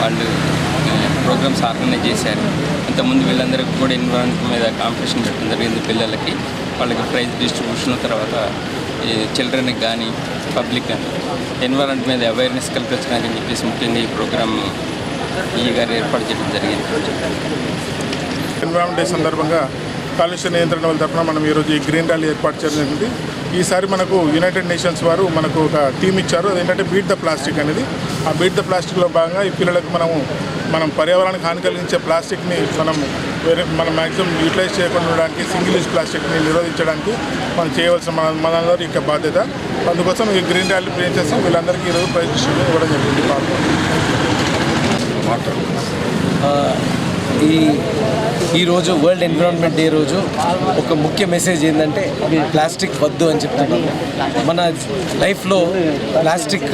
వాళ్ళు programmes organise చేశారు. ఇంతకుముందు వీళ్ళందరికీ కూడా ఎన్విరాన్మెంట్ మీద కాంపిటీషన్ పెట్టడం జరిగింది. పిల్లలకి వాళ్ళకి ప్రైజ్ డిస్ట్రిబ్యూషన్, తర్వాత ఈ చిల్డ్రన్కి కానీ పబ్లిక్ కానీ ఎన్విరాన్మెంట్ మీద అవేర్నెస్ కల్పించడానికి చెప్పేసి ముఖ్యంగా ఈ ప్రోగ్రామ్ ఈ గారు ఏర్పాటు చేయడం జరిగింది. ఎన్విరాన్మెంట్ డే సందర్భంగా కాలుష్య నియంత్రణ వాళ్ళ తరఫున మనం ఈరోజు ఈ గ్రీన్ ర్యాలీ ఏర్పాటు చేయడం జరిగింది. ఈసారి మనకు యునైటెడ్ నేషన్స్ వారు మనకు ఒక థీమ్ ఇచ్చారు. అదేంటంటే బీట్ ద ప్లాస్టిక్ అనేది. ఆ బీట్ ద ప్లాస్టిక్లో భాగంగా ఈ పిల్లలకు మనం పర్యావరణానికి హాని కలిగించే ప్లాస్టిక్ని మనం మ్యాక్సిమం యూటిలైజ్ చేయకుండా ఉండడానికి, సింగిల్ యూజ్ ప్లాస్టిక్ని నిరోధించడానికి మనం చేయవలసిన మనందరి యొక్క బాధ్యత. అందుకోసం ఈ గ్రీన్ ర్యాలీ ప్లాన్ చేస్తాం. వీళ్ళందరికీ ఈరోజు ప్రైజ్ డిస్ట్రిబ్యూషన్ ఇవ్వడం జరిగింది. ఈరోజు వరల్డ్ ఎన్విరాన్మెంట్ డే రోజు ఒక ముఖ్య మెసేజ్ ఏంటంటే ప్లాస్టిక్ వద్దు అని చెప్తున్నాము. మన లైఫ్లో ప్లాస్టిక్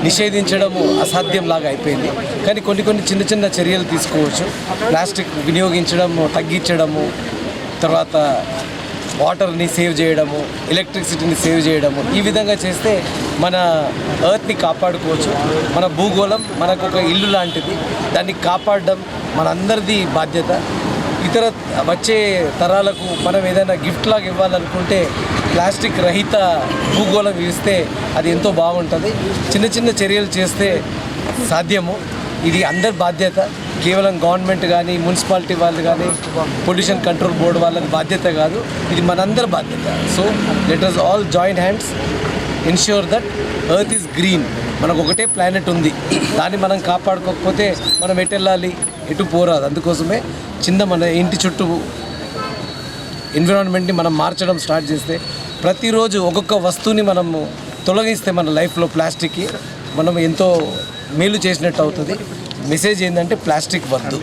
నిషేధించడము అసాధ్యంలాగా అయిపోయింది. కానీ కొన్ని చిన్న చిన్న చర్యలు తీసుకోవచ్చు. ప్లాస్టిక్ వినియోగించడము తగ్గించడము, తర్వాత వాటర్ని సేవ్ చేయడము, ఎలక్ట్రిసిటీని సేవ్ చేయడము, ఈ విధంగా చేస్తే మన ఎర్త్ని కాపాడుకోవచ్చు. మన భూగోళం మనకు ఒక ఇల్లు లాంటిది, దాన్ని కాపాడడం మనందరిది బాధ్యత. ఇతర వచ్చే తరాలకు మనం ఏదైనా గిఫ్ట్ లాగా ఇవ్వాలనుకుంటే ప్లాస్టిక్ రహిత భూగోళం ఇస్తే అది ఎంతో బాగుంటుంది. చిన్న చర్యలు చేస్తే సాధ్యము. ఇది అందరి బాధ్యత. కేవలం గవర్నమెంట్ కానీ, మున్సిపాలిటీ వాళ్ళు కానీ, పొల్యూషన్ కంట్రోల్ బోర్డు వాళ్ళది బాధ్యత కాదు, ఇది మనందరి బాధ్యత. So let us all join hands, ensure that earth is green. మనకు ఒకటే ప్లానెట్ ఉంది, దాన్ని మనం కాపాడుకోకపోతే మనం ఎటు వెళ్ళాలి, ఎటు పోరాదు. అందుకోసమే మన ఇంటి చుట్టూ ఎన్విరాన్మెంట్ని మనం మార్చడం స్టార్ట్ చేస్తే, ప్రతిరోజు ఒక్కొక్క వస్తువుని మనము తొలగిస్తే మన లైఫ్లో ప్లాస్టిక్కి మనం ఎంతో మేలు చేసినట్టు అవుతుంది. మెసేజ్ ఏంటంటే ప్లాస్టిక్ వద్దు.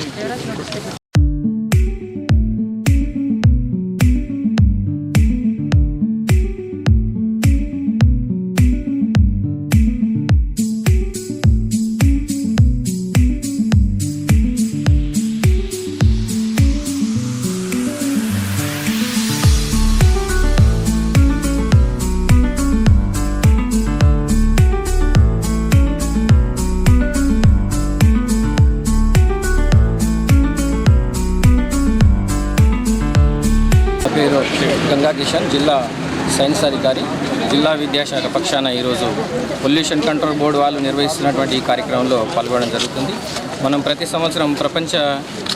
పేరు గంగా కిషన్, జిల్లా సైన్స్ అధికారి, జిల్లా విద్యాశాఖ పక్షాన ఈరోజు పొల్యూషన్ కంట్రోల్ బోర్డు వాళ్ళు నిర్వహిస్తున్నటువంటి ఈ కార్యక్రమంలో పాల్గొనడం జరుగుతుంది. మనం ప్రతి సంవత్సరం ప్రపంచ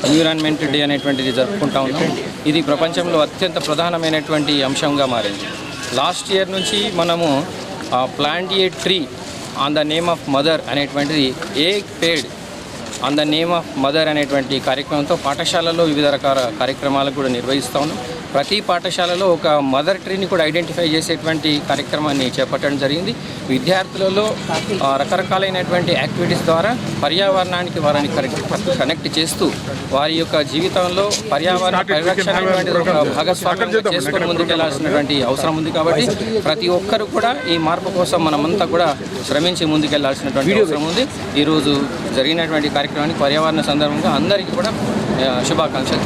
ఎన్విరాన్మెంట్ డే అనేటువంటిది జరుపుకుంటా ఉన్నాం. ఇది ప్రపంచంలో అత్యంత ప్రధానమైనటువంటి అంశంగా మారింది. లాస్ట్ ఇయర్ నుంచి మనము plant a tree on the name of mother అనేటువంటిది, Ek Ped on the name of mother అనేటువంటి కార్యక్రమంతో పాఠశాలలో వివిధ రకాల కార్యక్రమాలు కూడా నిర్వహిస్తూ ఉన్నాం. ప్రతి పాఠశాలలో ఒక మదర్ ట్రీని కూడా ఐడెంటిఫై చేసేటువంటి కార్యక్రమాన్ని చేపట్టడం జరిగింది. విద్యార్థులలో రకరకాలైనటువంటి యాక్టివిటీస్ ద్వారా పర్యావరణానికి వారిని కనెక్ట్ చేస్తూ వారి యొక్క జీవితంలో పర్యావరణ పరిరక్షణ అనేటువంటి ఒక భాగస్వామ్యంగా చేసుకుని ముందుకెళ్లాల్సినటువంటి అవసరం ఉంది. కాబట్టి ప్రతి ఒక్కరు కూడా ఈ మార్పు కోసం మనమంతా కూడా శ్రమించి ముందుకెళ్లాల్సినటువంటి అవసరం ఉంది. ఈరోజు జరిగినటువంటి కార్యక్రమానికి పర్యావరణ సందర్భంగా అందరికీ కూడా శుభాకాంక్షలు.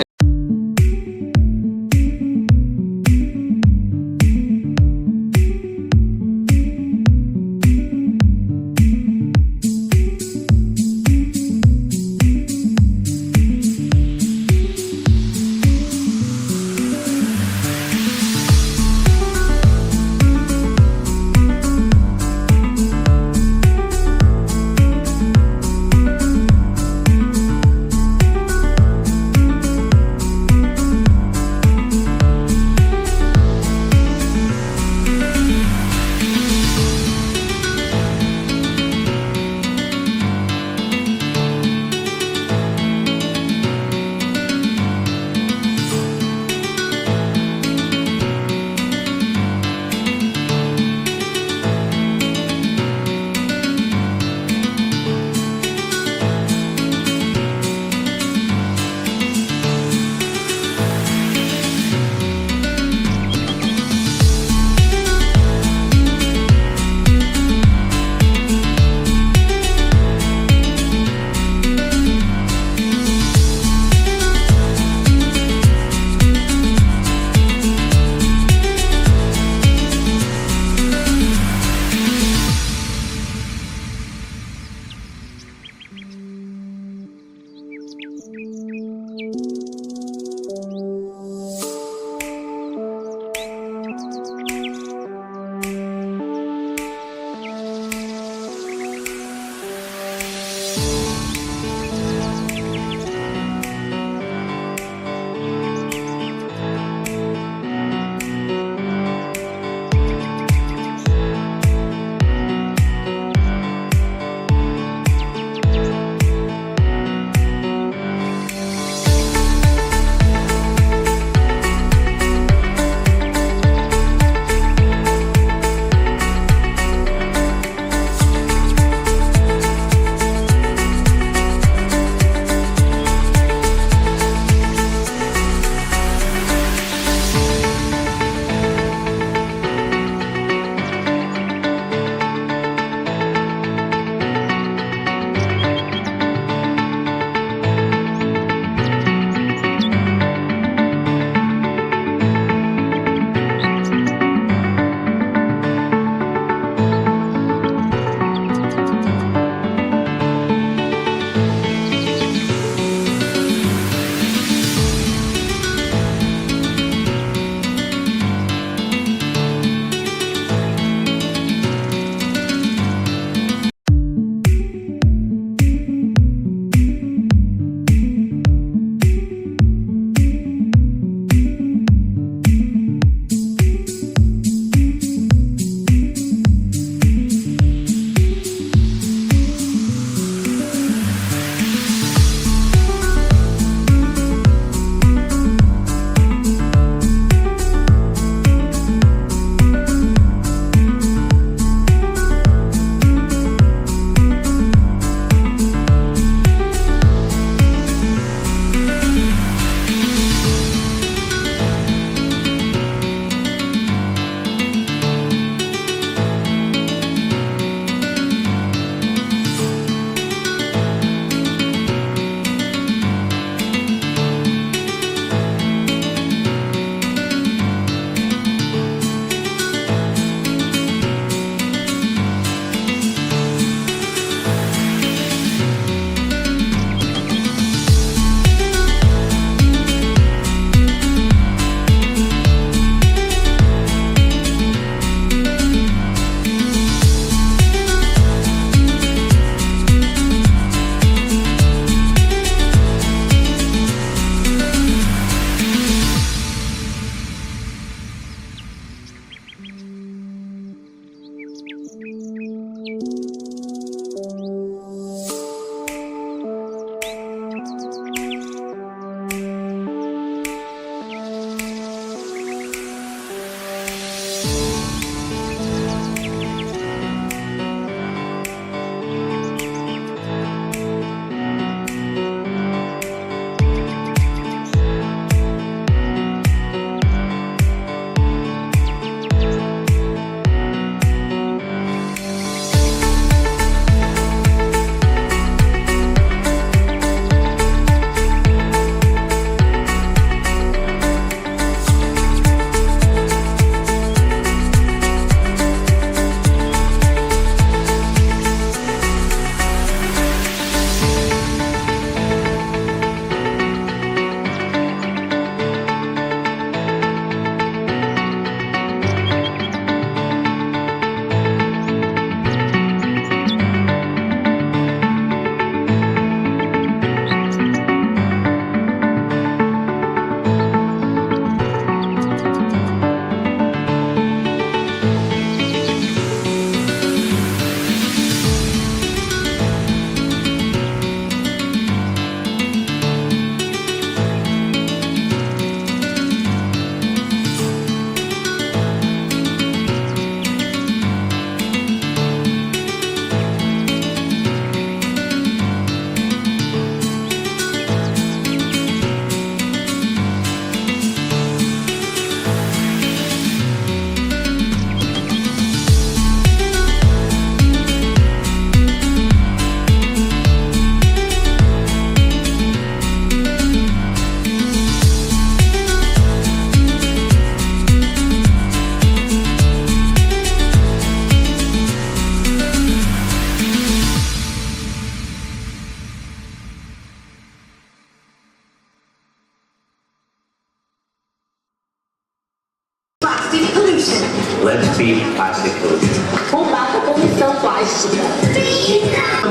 let's beat plastic pollution. 我把个东西都坏死了。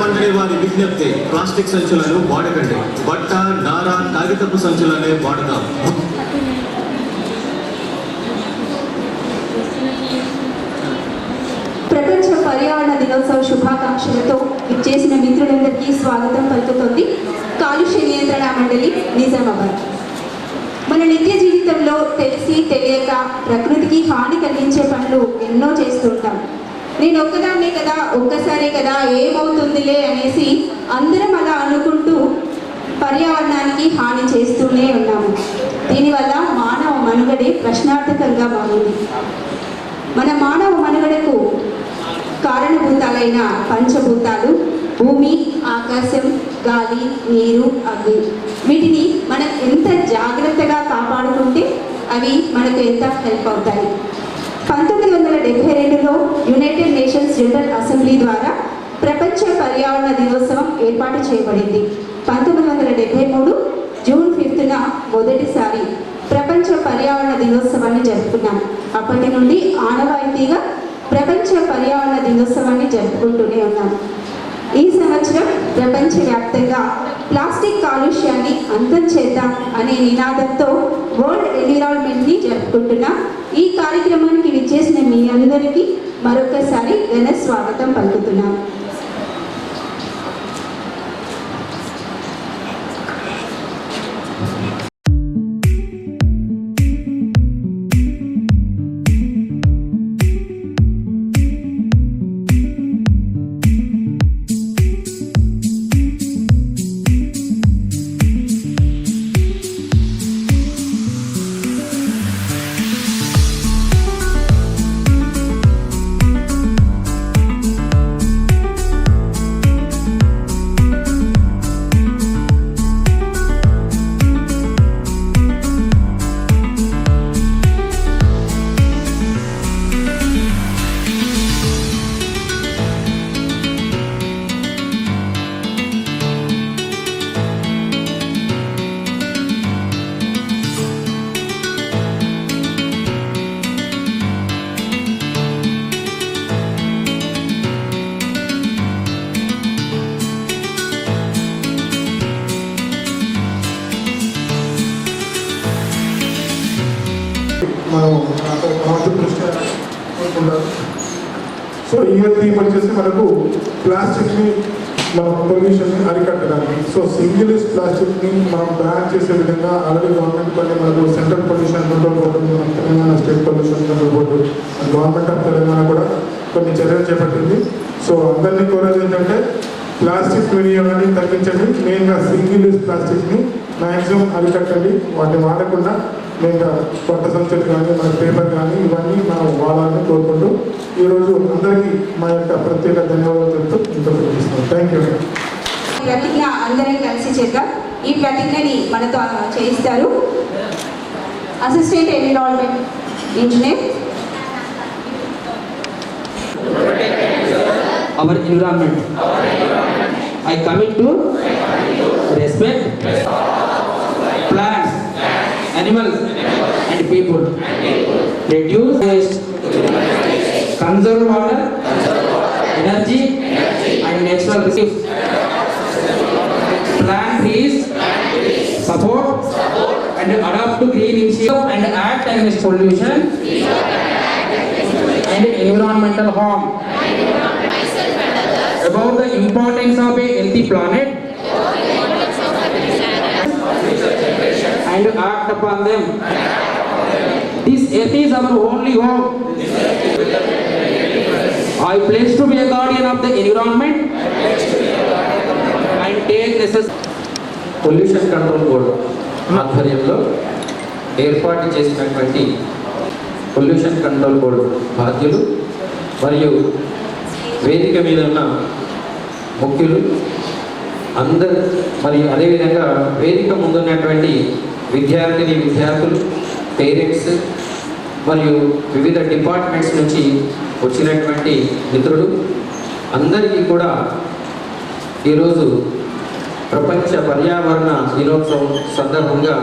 మండలి వారి విజ్ఞప్తి ప్లాస్టిక్ సంచులను వాడకండి బట్ట నార కాగితపు సంచులనే వాడదాం ప్రపంచ పర్యావరణ దినోత్సవ శుభాకాంక్షలతో ఇచ్చేసిన మిత్రులందరికీ స్వాగతం పలుకుతోంది కాలుష్య నియంత్రణ మండలి నిజామాబాద్. మన నిత్య జీవితంలో తెలిసి తెలియక ప్రకృతికి హాని కలిగించే పనులు ఎన్నో చేస్తుంటాం. నేను ఒక్కదాన్నే కదా, ఒక్కసారే కదా, ఏమవుతుందిలే అనేసి అందరం అలా అనుకుంటూ పర్యావరణానికి హాని చేస్తూనే ఉన్నాము. దీనివల్ల మానవ మనుగడే ప్రశ్నార్థకంగా మారింది. మన మానవ మనుగడకు కారణభూతాలైన పంచభూతాలు భూమి, ఆకాశం, గాలి, నీరు, అగ్ని. వీటిని మనం ఎంత జాగ్రత్తగా కాపాడుకుంటే అవి మనకు ఎంత హెల్ప్ అవుతాయి. 1972లో యునైటెడ్ నేషన్స్ జనరల్ అసెంబ్లీ ద్వారా ప్రపంచ పర్యావరణ దినోత్సవం ఏర్పాటు చేయబడింది. 1973 జూన్ 5న మొదటిసారి ప్రపంచ పర్యావరణ దినోత్సవాన్ని జరుపుకున్నాం. అప్పటి నుండి ఆనవాయితీగా ప్రపంచ పర్యావరణ దినోత్సవాన్ని జరుపుకుంటూనే ఉన్నాం. ఈ సంవత్సరం ప్రపంచవ్యాప్తంగా ప్లాస్టిక్ కాలుష్యాన్ని అంతం చేద్దాం అనే నినాదంతో వరల్డ్ ఎన్విరాన్మెంట్ని జరుపుకుంటున్నాం. ఈ కార్యక్రమానికి విచ్చేసిన మీ అందరికీ మరొకసారి ఘన స్వాగతం పలుకుతున్నాం. మనం దృష్టి కోరుకుంటారు. సో ఇయర్ థీమ్ వచ్చేసి మనకు ప్లాస్టిక్ని మనం పొల్యూషన్ని అరికట్టడానికి. సో సింగిల్ యూజ్ ప్లాస్టిక్ని మనం బ్యాన్ చేసే విధంగా ఆల్రెడీ గవర్నమెంట్ కొన్ని మనకు సెంట్రల్ పొల్యూషన్ కంట్రోల్ బోర్డు, మన Telangana state pollution control board, government of Telangana కూడా కొన్ని చర్యలు చేపట్టింది. సో అందరినీ కోరేది ఏంటంటే ప్లాస్టిక్ వినియోగాన్ని తగ్గించండి. మెయిన్గా సింగిల్ యూజ్ ప్లాస్టిక్ని మ్యాక్సిమం అరికట్టండి. వాటిని వాడకుండా మెయిన్గా కొత్త సంచులు కానీ మన పేపర్ కానీ ఇవన్నీ మనం వాడాలని కోరుకుంటూ ఈరోజు అందరికీ మా యొక్క ప్రత్యేక ధన్యవాదాలు చెప్తూ ఇంట్లో ప్రకటిస్తున్నాం. Thank you. ప్రతిజ్ఞ అందరం కలిసి చేద్దాం. ఈ ప్రతిజ్ఞని మనతో చేయిస్తారు assistant environment engineer. our environment. I commit to respect plants, animals and people, reduce waste, conserve water, energy and natural resources, plant trees, support and adapt to green initiatives and act against pollution and environmental harm. About the importance of a healthy planet and act upon them. This earth is our only home. I pledge to be a guardian of the environment and take necessary. Pollution control board ఆధ్వర్యంలో ఏర్పాటు చేసినటువంటి pollution control board బాధ్యులు మరియు వేదిక మీద ఉన్న ముఖ్యులు అందరు మరియు అదేవిధంగా వేదిక ముందున్నటువంటి విద్యార్థులు, పేరెంట్స్ మరియు వివిధ డిపార్ట్మెంట్స్ నుంచి వచ్చినటువంటి మిత్రులు అందరికీ కూడా ఈరోజు ప్రపంచ పర్యావరణ దినోత్సవం సందర్భంగా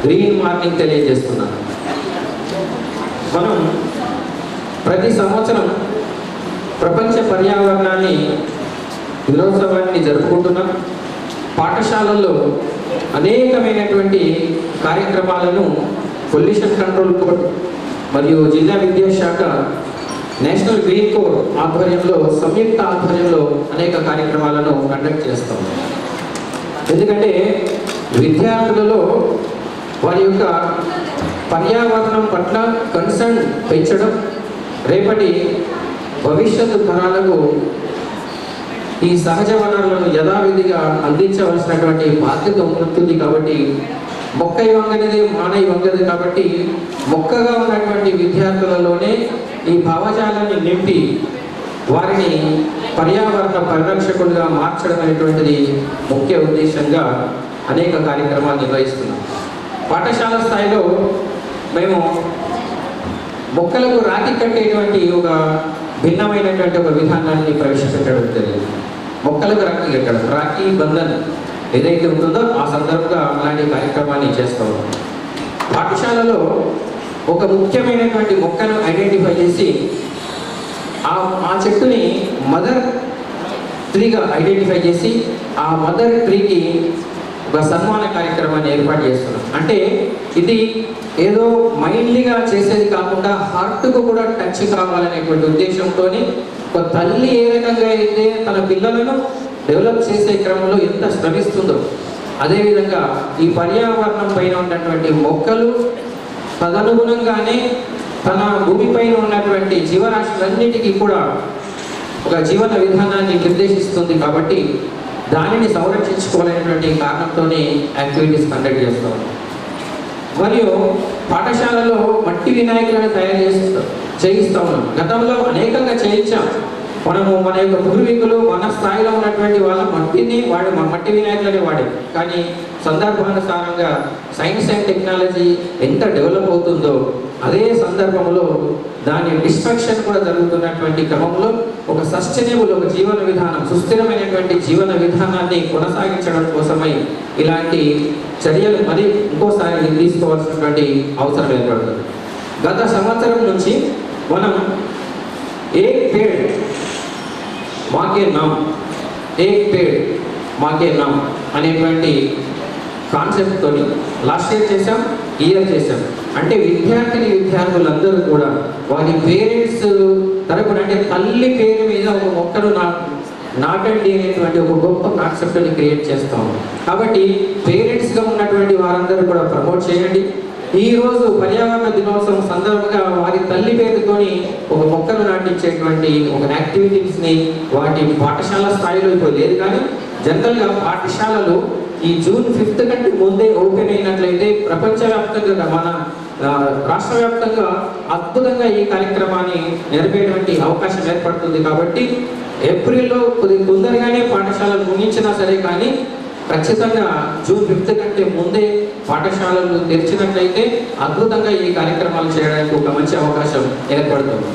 గ్రీన్ మార్కింగ్ తెలియజేస్తున్నాను. మనం ప్రతి సంవత్సరం ప్రపంచ పర్యావరణాన్ని దినోత్సవాన్ని జరుపుకుంటున్నాం. పాఠశాలల్లో అనేకమైనటువంటి కార్యక్రమాలను పొల్యూషన్ కంట్రోల్ బోర్డ్ మరియు జిల్లా విద్యాశాఖ నేషనల్ గ్రీన్ కోర్ ఆధ్వర్యంలో సంయుక్త ఆధ్వర్యంలో అనేక కార్యక్రమాలను కండక్ట్ చేస్తాం. ఎందుకంటే విద్యార్థులలో వారి యొక్క పర్యావరణం పట్ల కన్సర్న్ పెంచడం, రేపటి భవిష్యత్తు తరాలకు ఈ సహజ వనరులను యథావిధిగా అందించవలసినటువంటి బాధ్యత ఉంటుంది. కాబట్టి మొక్క వంగనిది మానవ వంగది. కాబట్టి మొక్కగా ఉన్నటువంటి విద్యార్థులలోనే ఈ భావజాలాన్ని నింపి వారిని పర్యావరణ పరిరక్షకులుగా మార్చడం అనేటువంటిది ముఖ్య ఉద్దేశంగా అనేక కార్యక్రమాలు నిర్వహిస్తున్నాం. పాఠశాల స్థాయిలో మేము మొక్కలకు రాఖీ కట్టేటువంటి ఒక భిన్నమైనటువంటి ఒక విధానాన్ని ప్రవేశపెట్టడం జరిగింది. మొక్కలకు రాఖీ కట్టడం, రాఖీ బంధన్ ఏదైతే ఉంటుందో ఆ సందర్భంగా అలాంటి కార్యక్రమాన్ని చేస్తాం. పాఠశాలలో ఒక ముఖ్యమైనటువంటి మొక్కను ఐడెంటిఫై చేసి ఆ చెట్టుని మదర్ ట్రీగా ఐడెంటిఫై చేసి ఆ మదర్ ట్రీకి ఒక సన్మాన కార్యక్రమాన్ని ఏర్పాటు చేస్తున్నాం. అంటే ఇది ఏదో మైండ్లీగా చేసేది కాకుండా హార్ట్కు కూడా టచ్ కావాలనేటువంటి ఉద్దేశంతో ఒక తల్లి ఏ రకంగా అయితే తన పిల్లలను డెవలప్ చేసే క్రమంలో ఎంత శ్రమిస్తుందో, అదేవిధంగా ఈ పర్యావరణం పైన ఉన్నటువంటి మొక్కలు తదనుగుణంగానే తన భూమిపైన ఉన్నటువంటి జీవరాశులన్నిటికీ కూడా ఒక జీవన విధానాన్ని నిర్దేశిస్తుంది. కాబట్టి దానిని సంరక్షించుకోవాలనేటువంటి కారణంతోనే యాక్టివిటీస్ కండక్ట్ చేస్తాం. మరియు పాఠశాలలో మట్టి వినాయకులను తయారు చేయిస్తా ఉన్నాం. గతంలో అనేకంగా చేయించాం. మనము మన యొక్క పూర్వీకులు మన స్థాయిలో ఉన్నటువంటి వాళ్ళ మట్టి వినాయకులని వాడే. కానీ సందర్భానుసారంగా సైన్స్ అండ్ టెక్నాలజీ ఎంత డెవలప్ అవుతుందో అదే సందర్భంలో దాని డిస్ట్రక్షన్ కూడా జరుగుతున్నటువంటి క్రమంలో ఒక సస్టైనబుల్, ఒక జీవన విధానం, సుస్థిరమైనటువంటి జీవన విధానాన్ని కొనసాగించడం కోసమై ఇలాంటి చర్యలు మరి ఇంకోసారి తీసుకోవాల్సినటువంటి అవసరం ఏర్పడుతుంది. గత సంవత్సరం నుంచి మనం ఏక్ పేడ్ మాకే నామ్, ఏక్ పేడ్ మాకే నామ్ అనేటువంటి కాన్సెప్ట్తో లాస్ట్ ఇయర్ చేసాం, ఈ ఇయర్ చేసాం. అంటే విద్యార్థులందరూ కూడా వారి పేరెంట్స్ తరపున, అంటే తల్లి పేరు మీద ఒక మొక్కను నాటండి అనేటువంటి ఒక గొప్ప కాన్సెప్ట్ని క్రియేట్ చేస్తాం. కాబట్టి పేరెంట్స్గా ఉన్నటువంటి వారందరూ కూడా ప్రమోట్ చేయండి. ఈరోజు పర్యావరణ దినోత్సవం సందర్భంగా వారి తల్లి పేరుతోని ఒక మొక్కను నాటించేటువంటి ఒక యాక్టివిటీస్ని వాటి పాఠశాల స్థాయిలో ఇప్పుడు లేదు, కానీ జనరల్గా పాఠశాలలు ఈ జూన్ 5 కంటే ముందే ఓపెన్ అయినట్లయితే ప్రపంచవ్యాప్తంగా మన రాష్ట్ర వ్యాప్తంగా అద్భుతంగా ఈ కార్యక్రమాన్ని నెరవేరేటువంటి అవకాశం ఏర్పడుతుంది. కాబట్టి ఏప్రిల్లో కొద్దిగా తొందరగానే పాఠశాలలు ముగించినా సరే, కానీ ఖచ్చితంగా జూన్ 5 కంటే ముందే పాఠశాలలు తెరిచినట్లయితే అద్భుతంగా ఈ కార్యక్రమాలు చేయడానికి ఒక మంచి అవకాశం ఏర్పడుతుంది.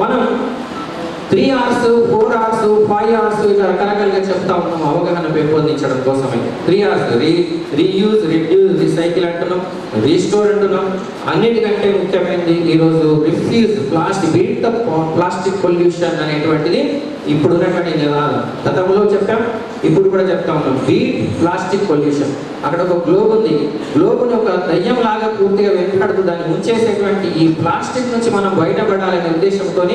మనం 3 hours, 4 hours, 5 hours ఇలా రకరకాలుగా చెప్తా ఉన్నాం అవగాహన పెంపొందించడం కోసమే. 3 hours రీయూజ్, రిడ్యూస్, రీసైకిల్ అంటున్నాం, రీస్టోర్ అంటున్నాం. అన్నిటికంటే ముఖ్యమైనది ఈరోజు refuse, beat the plastic pollution అనేటువంటిది ఇప్పుడు ఉన్నటువంటి నినాదం. గతంలో చెప్పాం, ఇప్పుడు కూడా చెప్తా ఉన్నాం, బీట్ ప్లాస్టిక్ పొల్యూషన్. అక్కడ ఒక గ్లోబ్ ఉంది, గ్లోబ్ని ఒక దయ్యం లాగా పూర్తిగా వెంటాడుతూ దాన్ని ఉంచేసేటువంటి ఈ ప్లాస్టిక్ నుంచి మనం బయటపడాలనే ఉద్దేశంతో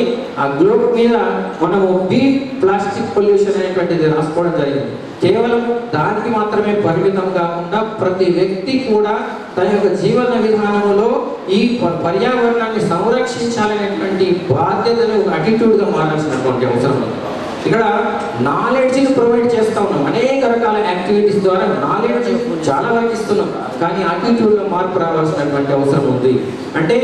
ఆ గ్లోబ్ మీద మనము బీట్ ప్లాస్టిక్ పొల్యూషన్ అనేటువంటిది రాసుకోవడం జరిగింది. కేవలం దానికి మాత్రమే పరిమితం కాకుండా ప్రతి వ్యక్తి కూడా తన యొక్క జీవన విధానంలో ఈ పర్యావరణాన్ని సంరక్షించాలనేటువంటి బాధ్యతను అటిట్యూడ్గా మారాల్సినటువంటి అవసరం ఉంది. ఇక్కడ నాలెడ్జ్ని ప్రొవైడ్ చేస్తూ ఉన్నాం, అనేక రకాల యాక్టివిటీస్ ద్వారా నాలెడ్జ్ చాలా వరకు ఇస్తున్నాం, కానీ అటిట్యూడ్లో మార్పు రావాల్సినటువంటి అవసరం ఉంది. అంటే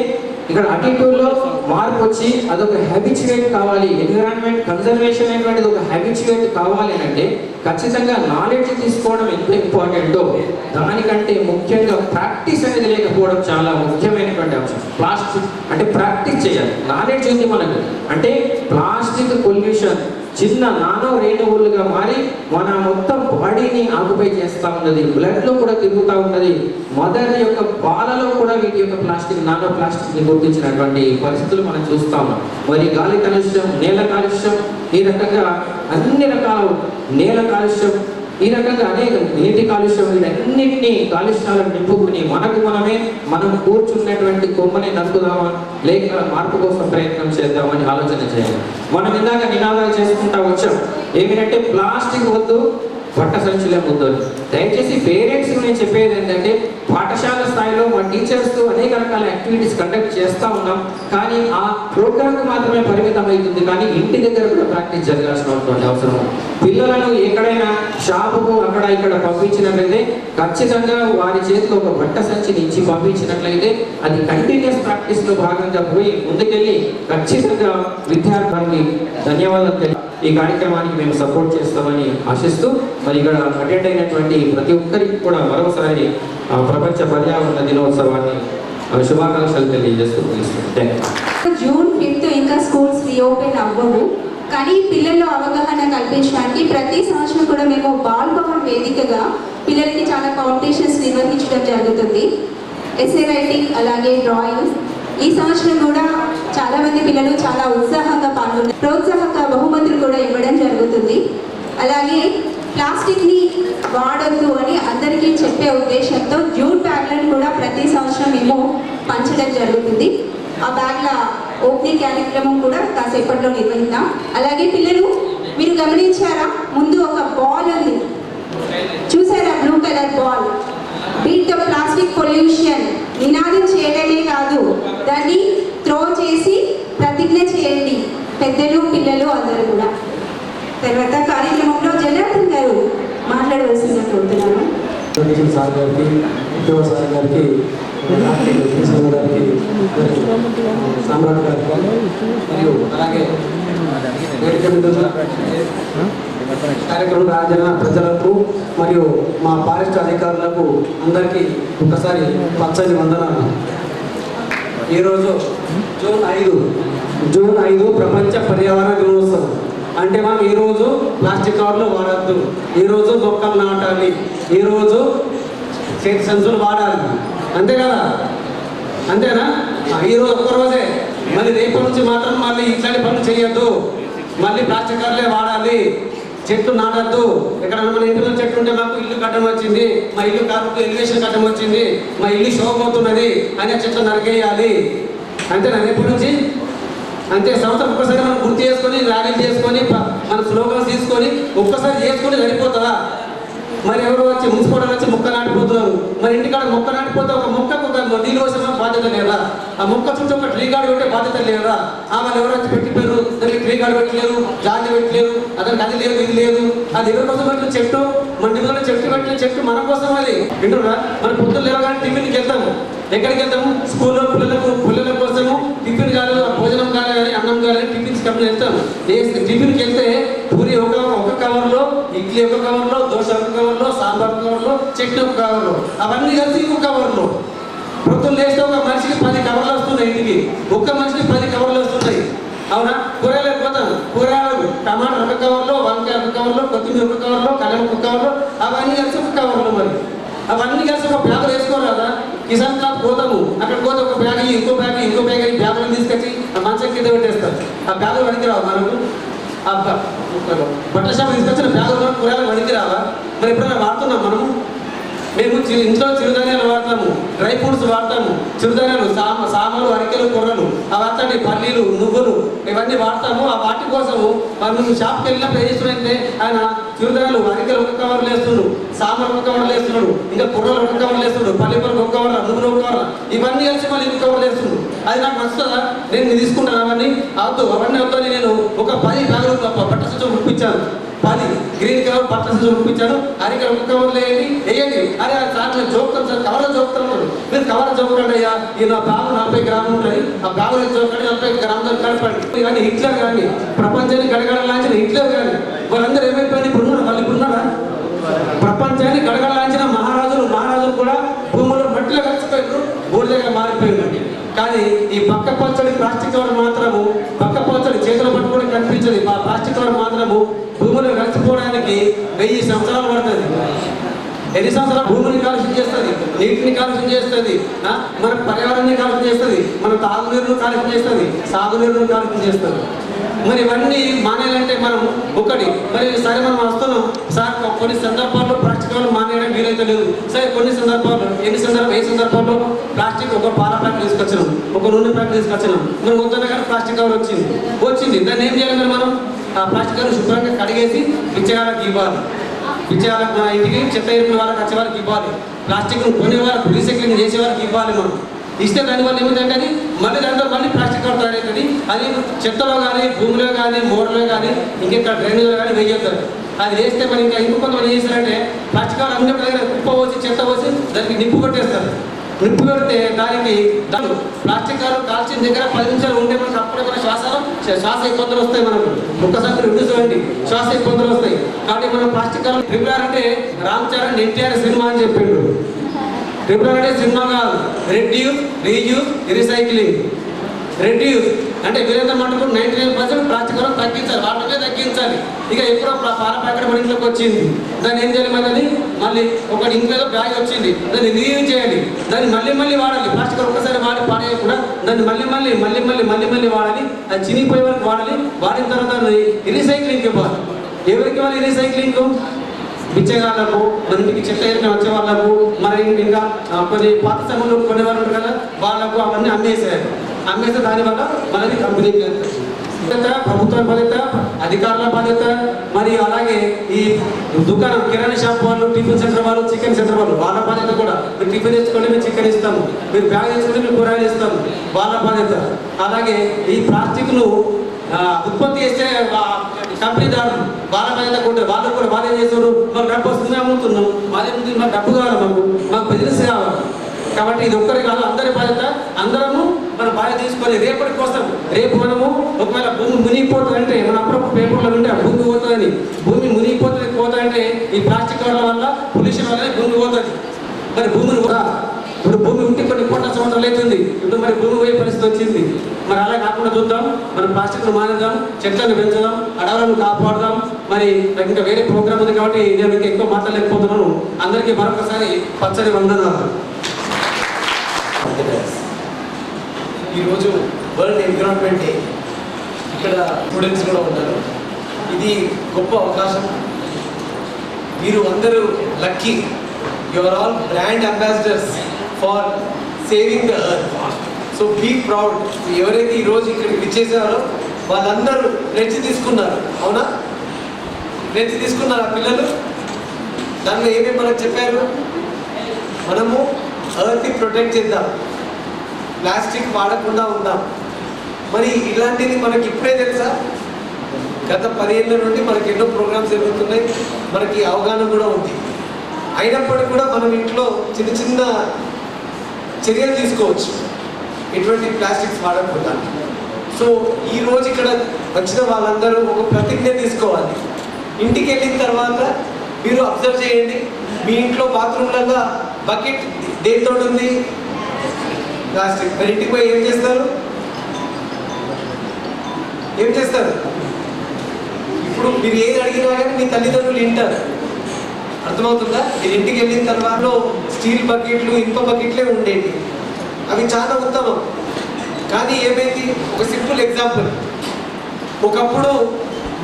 ఇక్కడ అటిట్యూడ్లో మార్పు వచ్చి అదొక హ్యాబిచువేట్ కావాలి. ఎన్విరాన్మెంట్ కన్జర్వేషన్ అనేటువంటిది ఒక హ్యాబిచువేట్ కావాలి అంటే ఖచ్చితంగా నాలెడ్జ్ తీసుకోవడం ఎంత ఇంపార్టెంటో దానికంటే ముఖ్యంగా ప్రాక్టీస్ అనేది లేకపోవడం చాలా ముఖ్యమైనటువంటి అంశం. ప్లాస్టిక్ అంటే ప్రాక్టీస్ చేయాలి. నాలెడ్జ్ ఉంది మనకు, అంటే ప్లాస్టిక్ పొల్యూషన్ చిన్న నానో రేణువులుగా మారి మన మొత్తం బాడీని ఆక్యుపై చేస్తూ ఉన్నది. బ్లడ్లో కూడా తిరుగుతూ ఉన్నది. మదర్ యొక్క పాలలో కూడా వీటి యొక్క ప్లాస్టిక్, నానో ప్లాస్టిక్ని గుర్తించినటువంటి పరిస్థితులు మనం చూస్తాము. మరి గాలి కాలుష్యం, నేల కాలుష్యం, ఈ రకంగా అన్ని రకాల నేల కాలుష్యం, ఈ రకంగా అనేక నీటి కాలుష్యం, వీటన్నిటినీ కాలుష్యాలను నింపుకుని మనం కూర్చున్నటువంటి కొమ్మని నరుకుదామా లేక మార్పు కోసం ప్రయత్నం చేద్దామని ఆలోచన చేయాలి. మనం ఇందాక నినాదాలు చేసుకుంటా వచ్చాం ఏమిటంటే ప్లాస్టిక్ వద్దు, పట్ట సంచులే ముందు. దయచేసి పేరెంట్స్ నేను చెప్పేది ఏంటంటే పాఠశాల స్థాయిలో మా టీచర్స్ అనేక రకాల యాక్టివిటీస్ కండక్ట్ చేస్తూ ఉన్నాం, కానీ ఆ ప్రోగ్రామ్కి మాత్రమే పరిమితం అవుతుంది, కానీ ఇంటి దగ్గర కూడా ప్రాక్టీస్ జరగాల్సినటువంటి అవసరం. పిల్లలను ఎక్కడైనా షాపుకు అక్కడ ఇక్కడ పంపించినట్లయితే ఖచ్చితంగా వారి చేతిలో ఒక బట్ట సంచిని ఇచ్చి పంపించినట్లయితే అది కంటిన్యూస్ ప్రాక్టీస్లో భాగంగా పోయి ముందుకెళ్ళి ఖచ్చితంగా విద్యార్థులకి ధన్యవాదాలు తెలియ ఈ కార్యక్రమానికి మేము సపోర్ట్ చేస్తామని ఆశిస్తూ మరి ఇక్కడ అటెండ్ అయినటువంటి ప్రతి ఒక్కరికి కూడా మరొకసారి ప్రపంచ పర్యావరణ దినోత్సవాన్ని శుభాకాంక్షలు తెలియజేస్తూ జూన్ 5 ఇంకా స్కూల్స్ రీఓపెన్ అవ్వవు, కానీ పిల్లల్లో అవగాహన కల్పించడానికి ప్రతి సంవత్సరం కూడా మేము బాల్ భవన్ వేదికగా పిల్లలకి చాలా కాంపిటీషన్స్ నిర్వహించడం జరుగుతుంది. ఎస్ఏ రైటింగ్ అలాగే డ్రాయింగ్. ఈ సంవత్సరం కూడా చాలా మంది పిల్లలు చాలా ఉత్సాహంగా పాల్గొన్నారు. ప్రోత్సాహక బహుమతులు కూడా ఇవ్వడం జరుగుతుంది. అలాగే ప్లాస్టిక్ని వాడొద్దు అని అందరికీ చెప్పే ఉద్దేశంతో జూట్ బ్యాగ్లను కూడా ప్రతి సంవత్సరం మేము పంచడం జరుగుతుంది. ఆ బ్యాగ్ల ఓపెనింగ్ కార్యక్రమం కూడా కాసేపట్లో నిర్వహిద్దాం. అలాగే పిల్లలు మీరు గమనించారా, ముందు ఒక బాల్ ఉంది చూసారా, blue colour ball. Beat the plastic pollution నినాదం చేయడమే కాదు, దాన్ని త్రో చేసి ప్రతిజ్ఞ చేయండి, పెద్దలు పిల్లలు అందరూ కూడా. తర్వాత కార్యక్రమంలో జనార్దన్ గారు మాట్లాడవలసిందిగా కోరుతున్నాను. సార్ గారికి, సార్ గారికి, సామ్రాట్ గారికి మరియు అలాగే కార్యక్రమం రాజన్న ప్రజలకు మరియు మా ఫారెస్ట్ అధికారులకు అందరికీ ఒకసారి పచ్చని వందనాలు. ఈరోజు జూన్ 5 ప్రపంచ పర్యావరణ దినోత్సవం. అంటే మనం ఈరోజు ప్లాస్టిక్ కవర్లు వాడద్దు, ఈరోజు మొక్కలు నాటాలి, ఈరోజు చేతి సంచులు వాడాలి, అంతే కదా? అంతేనా? ఈరోజు ఒక్కరోజే, మళ్ళీ రేపటి నుంచి మాత్రం మళ్ళీ ఇట్లాంటి పనులు చేయొద్దు, మళ్ళీ ప్లాస్టిక్ కవర్లే వాడాలి, చెట్లు నాటద్దు. ఎక్కడన్నా మన ఇంటి మీద చెట్లు ఉంటే మాకు ఇల్లు కట్టడం వచ్చింది, మా ఇల్లు కాకపోతే ఎలివేషన్ కట్టడం వచ్చింది, మా ఇల్లు శోభపోతున్నది అనే చెట్లు నరికేయాలి, అంతేనా? రేపటి నుంచి అంతే. సంవత్సరం ఒక్కసారి మనం గుర్తు చేసుకొని ర్యాలీ చేసుకొని మన స్లోగన్స్ తీసుకొని ఒక్కసారి చేసుకొని సరిపోతుందా? మరి ఎవరు వచ్చి మున్సిపల్ వచ్చి మొక్క నాటిపోతున్నారు, మరి ఇంటికాడ మొక్క నాటిపోతే ఒక మొక్కకు ఒక నీళ్ళు పోసిన బాధ్యత లేదా? ఆ మొక్క చుట్టూ ఒక ట్రీ గార్డ్ పెట్టే బాధ్యత లేదా? వాళ్ళు ఎవరు వచ్చి పెట్టిపోయారు, దానికి ట్రీ గార్డ్ పెట్టలేరు, జాలి పెట్టలేరు, అతనికి అది లేదు ఇది లేదు. అది ఎవరి కోసం పెట్టిన చెట్టు, మన ఇంట్లో చెట్టు పెట్టిన చెట్టు మన కోసం. అది వింటురా, మన పొద్దున్న లేవగానే టిఫిన్కి వెళ్తాము, ఎక్కడికి వెళ్తాము? స్కూల్లో పిల్లల కోసము టిఫిన్ కాదు, భోజనం కానీ అన్నం కానీ టిఫిన్స్ కంపెనీ వెళ్తాము. టిఫిన్కి వెళ్తే పూరి ఒక కవర్లో, ఇడ్లీ ఒక కవర్లో, దోశ ఒక కవర్లో, సాంబార్ కవర్లో, చట్నీ ఒక కవర్లో, అవన్నీ కలిసి ఇంకొక కవర్లో. పొద్దున్న లేస్తే ఒక మనిషికి 10 కవర్లు వస్తున్నాయి, ఇంటికి ఒక్క మనిషికి 10 కవర్లు వస్తున్నాయి. అవునా? కూరగాయలకు పోతాం, కూరగాయలు టమాటా ఒక కవర్లో, వంకాయ ఒక కవర్లో, కొత్తిమీర ఒక కవర్లో, కలెం ఒక కవర్లో, అవన్నీ కలిసి ఒక కవర్లో. మరి అవన్నీ కలిసి ఒక బ్యాగులు వేసుకోరు కదా? కిసాన్ క్లాత్ పోతాము, అక్కడికి పోతే ఒక బ్యాగ్ ఇంకో బ్యాగ్ అని బ్యాగులను తీసుకొచ్చి ఆ మంచం కింద పెట్టేస్తారు. ఆ బ్యాగులు వడికి రావు మనకు. ఆ బట్టల షాప్ తీసుకొచ్చిన బ్యాగులు కూరగాయలు వడికి రావా? మరి ఎప్పుడైనా వాడుతున్నాం మనము? మేము ఇంట్లో చిరుధాన్యాలు వాడతాము, డ్రై ఫ్రూట్స్ వాడతాము, చిరుధాన్యాలు సామలు, అరికెలు, కొర్రలు, అవన్నీ పల్లీలు, నువ్వులు ఇవన్నీ వాడతాము. ఆ వాటి కోసము మేము షాప్కి వెళ్ళినప్పుడు ఏం చేస్తున్నాడంటే ఆయన చిరుధాన్యాలు అరికెలు ఒక కవర్లు వేస్తున్నాడు, సామలు ఒక కవర్లు వేస్తున్నాడు, ఇంకా కుర్రలు ఒక కవర్లు వేస్తున్నాడు, పల్లెపూరకు ఒక కవర్ల, నువ్వులు ఒక కవర్ల, ఇవన్నీ కలిసి మళ్ళీ ఇంకొక కవర్లు వేస్తున్నాడు. అది నాకు నచ్చుతుందా? నేను తీసుకుంటాను అవన్నీ అవన్నీ అవుతాను. నేను ఒక 10 బ్యాగులు బట్ట సంచులు ఉడిపించాను, 10 గ్రీన్ కవర్ బట్ట సంచులు ఉడిపించాను. అరికెలు ఒక కవర్లు వేయండి. అరే సార్ నేను జోకుతాను సార్, కవర్లో జోకుతాను. మీరు కవర్లో జోకండి అయ్యా, ఈ నా బ్యాగు 40 గ్రాములు ఉంటుంది, ఆ బ్యాగులో జోకండి 40 గ్రాములు కలపండి. ఇవన్నీ హిట్లర్ కానీ ప్రపంచాన్ని గడగడలాంచిన హిట్లర్ కానీ వాళ్ళందరూ ఏమైపోయింది? ఇప్పుడు ఉన్నారు, వాళ్ళు ఇప్పుడు ఉన్నారా? ప్రపంచాన్ని గడగడలాంచిన మహారాజులు కూడా భూములు మట్టిలో కలిసిపోయినారు, బూడిదగా మారిపోయినారు. కానీ ఈ పక్క పచ్చడి ప్లాస్టిక్ కవర్ మాత్రము పక్క పచ్చడి చేతులు పట్టుకొని కనిపించదు. ఆ ప్లాస్టిక్ కవర్ మాత్రము భూమిలో కలిసిపోవడానికి 1000 సంవత్సరాలు పడుతుంది. ఎన్ని సంవత్సరాలు భూమిని కాలుష్యం చేస్తుంది, నీటిని కాలుష్యం చేస్తుంది, మన పర్యావరణాన్ని కాలుష్యం చేస్తుంది, మన తాగునీరును కాలుష్యం చేస్తుంది, సాగునీరును కాలుష్యం చేస్తుంది. మరి ఇవన్నీ మానేయాలంటే మనం ఒకటి మరి సరే మనం వస్తున్నాం సార్, కొన్ని సందర్భాల్లో ప్లాస్టిక్ కవర్లు మానేయడం వీలైతే లేదు. సరే కొన్ని సందర్భాల్లో ఏ సందర్భాల్లో ప్లాస్టిక్ ఒక పాల ప్యాకెట్ తీసుకొచ్చినాం, ఒక నూనె ప్యాకెట్ తీసుకొచ్చినాం, మనం వద్దన్న కానీ ప్లాస్టిక్ కవర్ వచ్చింది. దాన్ని ఏం చేయాలి మనం? ఆ ప్లాస్టిక్ కవర్ శుభ్రంగా కడిగేసి పిచ్చగాళ్ళకి ఇవ్వాలి. పిచ్చగాళ్ళకి మన ఇంటికి చెత్త ఎరుపుల వాళ్ళకి వచ్చే వాళ్ళకి ఇవ్వాలి. ప్లాస్టిక్ కొనే వాళ్ళకి రీసైక్లింగ్ చేసే వాళ్ళకి ఇవ్వాలి. మనం ఇస్తే దానివల్ల ఏమిటంటే అది మళ్ళీ దాంట్లో మళ్ళీ ప్లాస్టిక్ కవర్ తయారవుతుంది. అది చెత్తలో కానీ భూమిలో కానీ మోడలో కానీ ఇంకెక్కడ డ్రైనేజ్లో కానీ వేయొద్దు. అది వేస్తే మరి ఇంకొంతమంది ఏం చేస్తారంటే ప్లాస్టిక్ కవర్ అందరి దగ్గర కుప్ప పోసి చెత్త పోసి దానికి నిప్పు కొట్టేస్తారు. నిప్పు పెడితే దానికి ప్లాస్టిక్ కవర్ కాల్చిన దగ్గర 10 నిమిషాలు ఉంటే మనకు అప్పుడే శ్వాస ఇబ్బందులు వస్తాయి. మనకు ఒక్కసారి రిడ్యూస్ శ్వాస ఇబ్బందులు వస్తాయి. కాబట్టి మనం ప్లాస్టిక్ కవర్ ట్రిపుల్ అంటే రామ్ చరణ్ ఎన్టీఆర్ సినిమా అని చెప్పిండు. ట్రిపుల్ అంటే సినిమా కాదు, రెడ్యూస్, రీయూజ్, రీసైక్లింగ్. రెడ్యూస్ అంటే వీరంతా మటుకు 99% ప్లాస్టిక్ కవర్ తగ్గించాలి, వాటినే తగ్గించాలి. ఇక ఎప్పుడో పాల ప్యాకెట్ మన ఇంట్లోకి వచ్చింది, దాన్ని ఏం చేయాలి? మళ్ళీ ఒకటి ఇంకేదో బ్యాగ్ వచ్చింది, దాన్ని రీయూజ్ చేయాలి, దాన్ని మళ్ళీ వాడాలి. ప్లాస్టిక్ కవర్ ఒక్కసారి వాడి పాడేయకుండా దాన్ని మళ్ళీ వాడాలి. అది చినిగిపోయే వరకు వాడాలి. వాడిన తర్వాత దాన్ని రీసైక్లింగ్ ఇవ్వాలి. ఎవరికి ఇవ్వాలి రీసైక్లింగ్? బిచ్చగాళ్ళకు, మన ఇంటికి చెత్త ఏరిన వచ్చే వాళ్ళకు, మరి ఇంకా కొన్ని పాత సమయంలో కొనేవాళ్ళు ఉంటారు కదా, వాళ్ళకు అవన్నీ అమ్మేస్తే దానివల్ల మనది కంపెనీకి బాధ్యత, ప్రభుత్వ బాధ్యత, అధికారుల బాధ్యత. మరి అలాగే ఈ దుకాణం కిరాణా షాప్ వాళ్ళు, టిఫిన్ సెంటర్ వాళ్ళు, చికెన్ సెంటర్ వాళ్ళు, వాళ్ళ బాధ్యత కూడా. మీరు టిఫిన్ తెచ్చుకుంటే మేము చికెన్ ఇస్తాము, మీరు బ్యాగ్ తెచ్చుకుంటే మేము కూరగాయలు ఇస్తాము, వాళ్ళ బాధ్యత. అలాగే ఈ ప్లాస్టిక్ను ఉత్పత్తి చేస్తే కంపెనీదారులు వాళ్ళ బాధ్యత కూడా. వాళ్ళు ఏం చేస్తారు? మాకు డబ్బు వస్తుంది, అమ్ముతున్నాం, మాది మాకు డబ్బు కావాలి, మాకు బిజినెస్ కావాలి. కాబట్టి ఇది ఒక్కరి కాదు, అందరి బాధ్యత. అందరము మన బాధ్యత తీసుకొని రేపటి కోసం, రేపు మనము ఒకవేళ భూమి మునిగిపోతుందంటే, మన అప్పుడప్పుడు పేపర్లో ఉంటే ఆ భూమి పోతుందని, భూమి మునిగిపోతుందంటే ఈ ప్లాస్టిక్ కవర్ల వల్ల, పొల్యూషన్ వల్ల భూమి పోతుంది. మరి భూమిని కూడా ఇప్పుడు భూమి ఉంటే కొన్ని కోట్ల సంవత్సరాలు అవుతుంది, ఇప్పుడు మరి భూమి పోయే పరిస్థితి వచ్చింది. మరి అలా కాకుండా చూద్దాం, మనం ప్లాస్టిక్ను మానేద్దాం, చెట్లను పెంచుదాం, అడవులను కాపాడుదాం. మరి ఇంకా వేరే ప్రోగ్రామ్ ఉంది కాబట్టి నేను ఇంకా ఎక్కువ మాట్లాడలేకపోతున్నాను. అందరికీ మరొకసారి పచ్చని వందనాలు. ఈరోజు వరల్డ్ ఎన్విరాన్మెంట్ డే. ఇక్కడ స్టూడెంట్స్ కూడా ఉన్నారు. ఇది గొప్ప అవకాశం. మీరు అందరూ lucky. You are all brand ambassadors for saving the earth. So be proud. ఎవరైతే ఈరోజు ఇక్కడికి విచ్చేసారో వాళ్ళందరూ ప్లెడ్జ్ తీసుకున్నారు. అవునా? ప్లెడ్జ్ తీసుకున్నారు ఆ పిల్లలు. దాంట్లో ఏమేమి మనకు చెప్పారు? మనము ఎర్త్ని ప్రొటెక్ట్ చేద్దాం, ప్లాస్టిక్ వాడకుండా ఉందాం. మరి ఇలాంటిది మనకి ఇప్పుడే తెలుసా? గత 10 ఏళ్ళ నుండి మనకి ఎన్నో ప్రోగ్రామ్స్ జరుగుతున్నాయి, మనకి అవగాహన కూడా ఉంది. అయినప్పటికీ కూడా మనం ఇంట్లో చిన్న చర్యలు తీసుకోవచ్చు ఎటువంటి ప్లాస్టిక్స్ వాడకుండా. సో ఈరోజు ఇక్కడ వచ్చిన వాళ్ళందరూ ఒక ప్రతిజ్ఞ తీసుకోవాలి. ఇంటికి వెళ్ళిన తర్వాత మీరు అబ్జర్వ్ చేయండి, మీ ఇంట్లో బాత్రూమ్లలో బకెట్ దేనితో ఉంది? ప్లాస్టిక్. మరి ఇంటికి పోయి ఏం చేస్తారు? ఇప్పుడు మీరు ఏది అడిగినా కానీ మీ తల్లిదండ్రులు వింటారు. అర్థమవుతుందా? మీరు ఇంటికి వెళ్ళిన తర్వాత స్టీల్ బకెట్లు, ఇనుప బకెట్లే ఉండేవి. అవి చాలా ఉత్తమం. కానీ ఏమైంది? ఒక సింపుల్ ఎగ్జాంపుల్. ఒకప్పుడు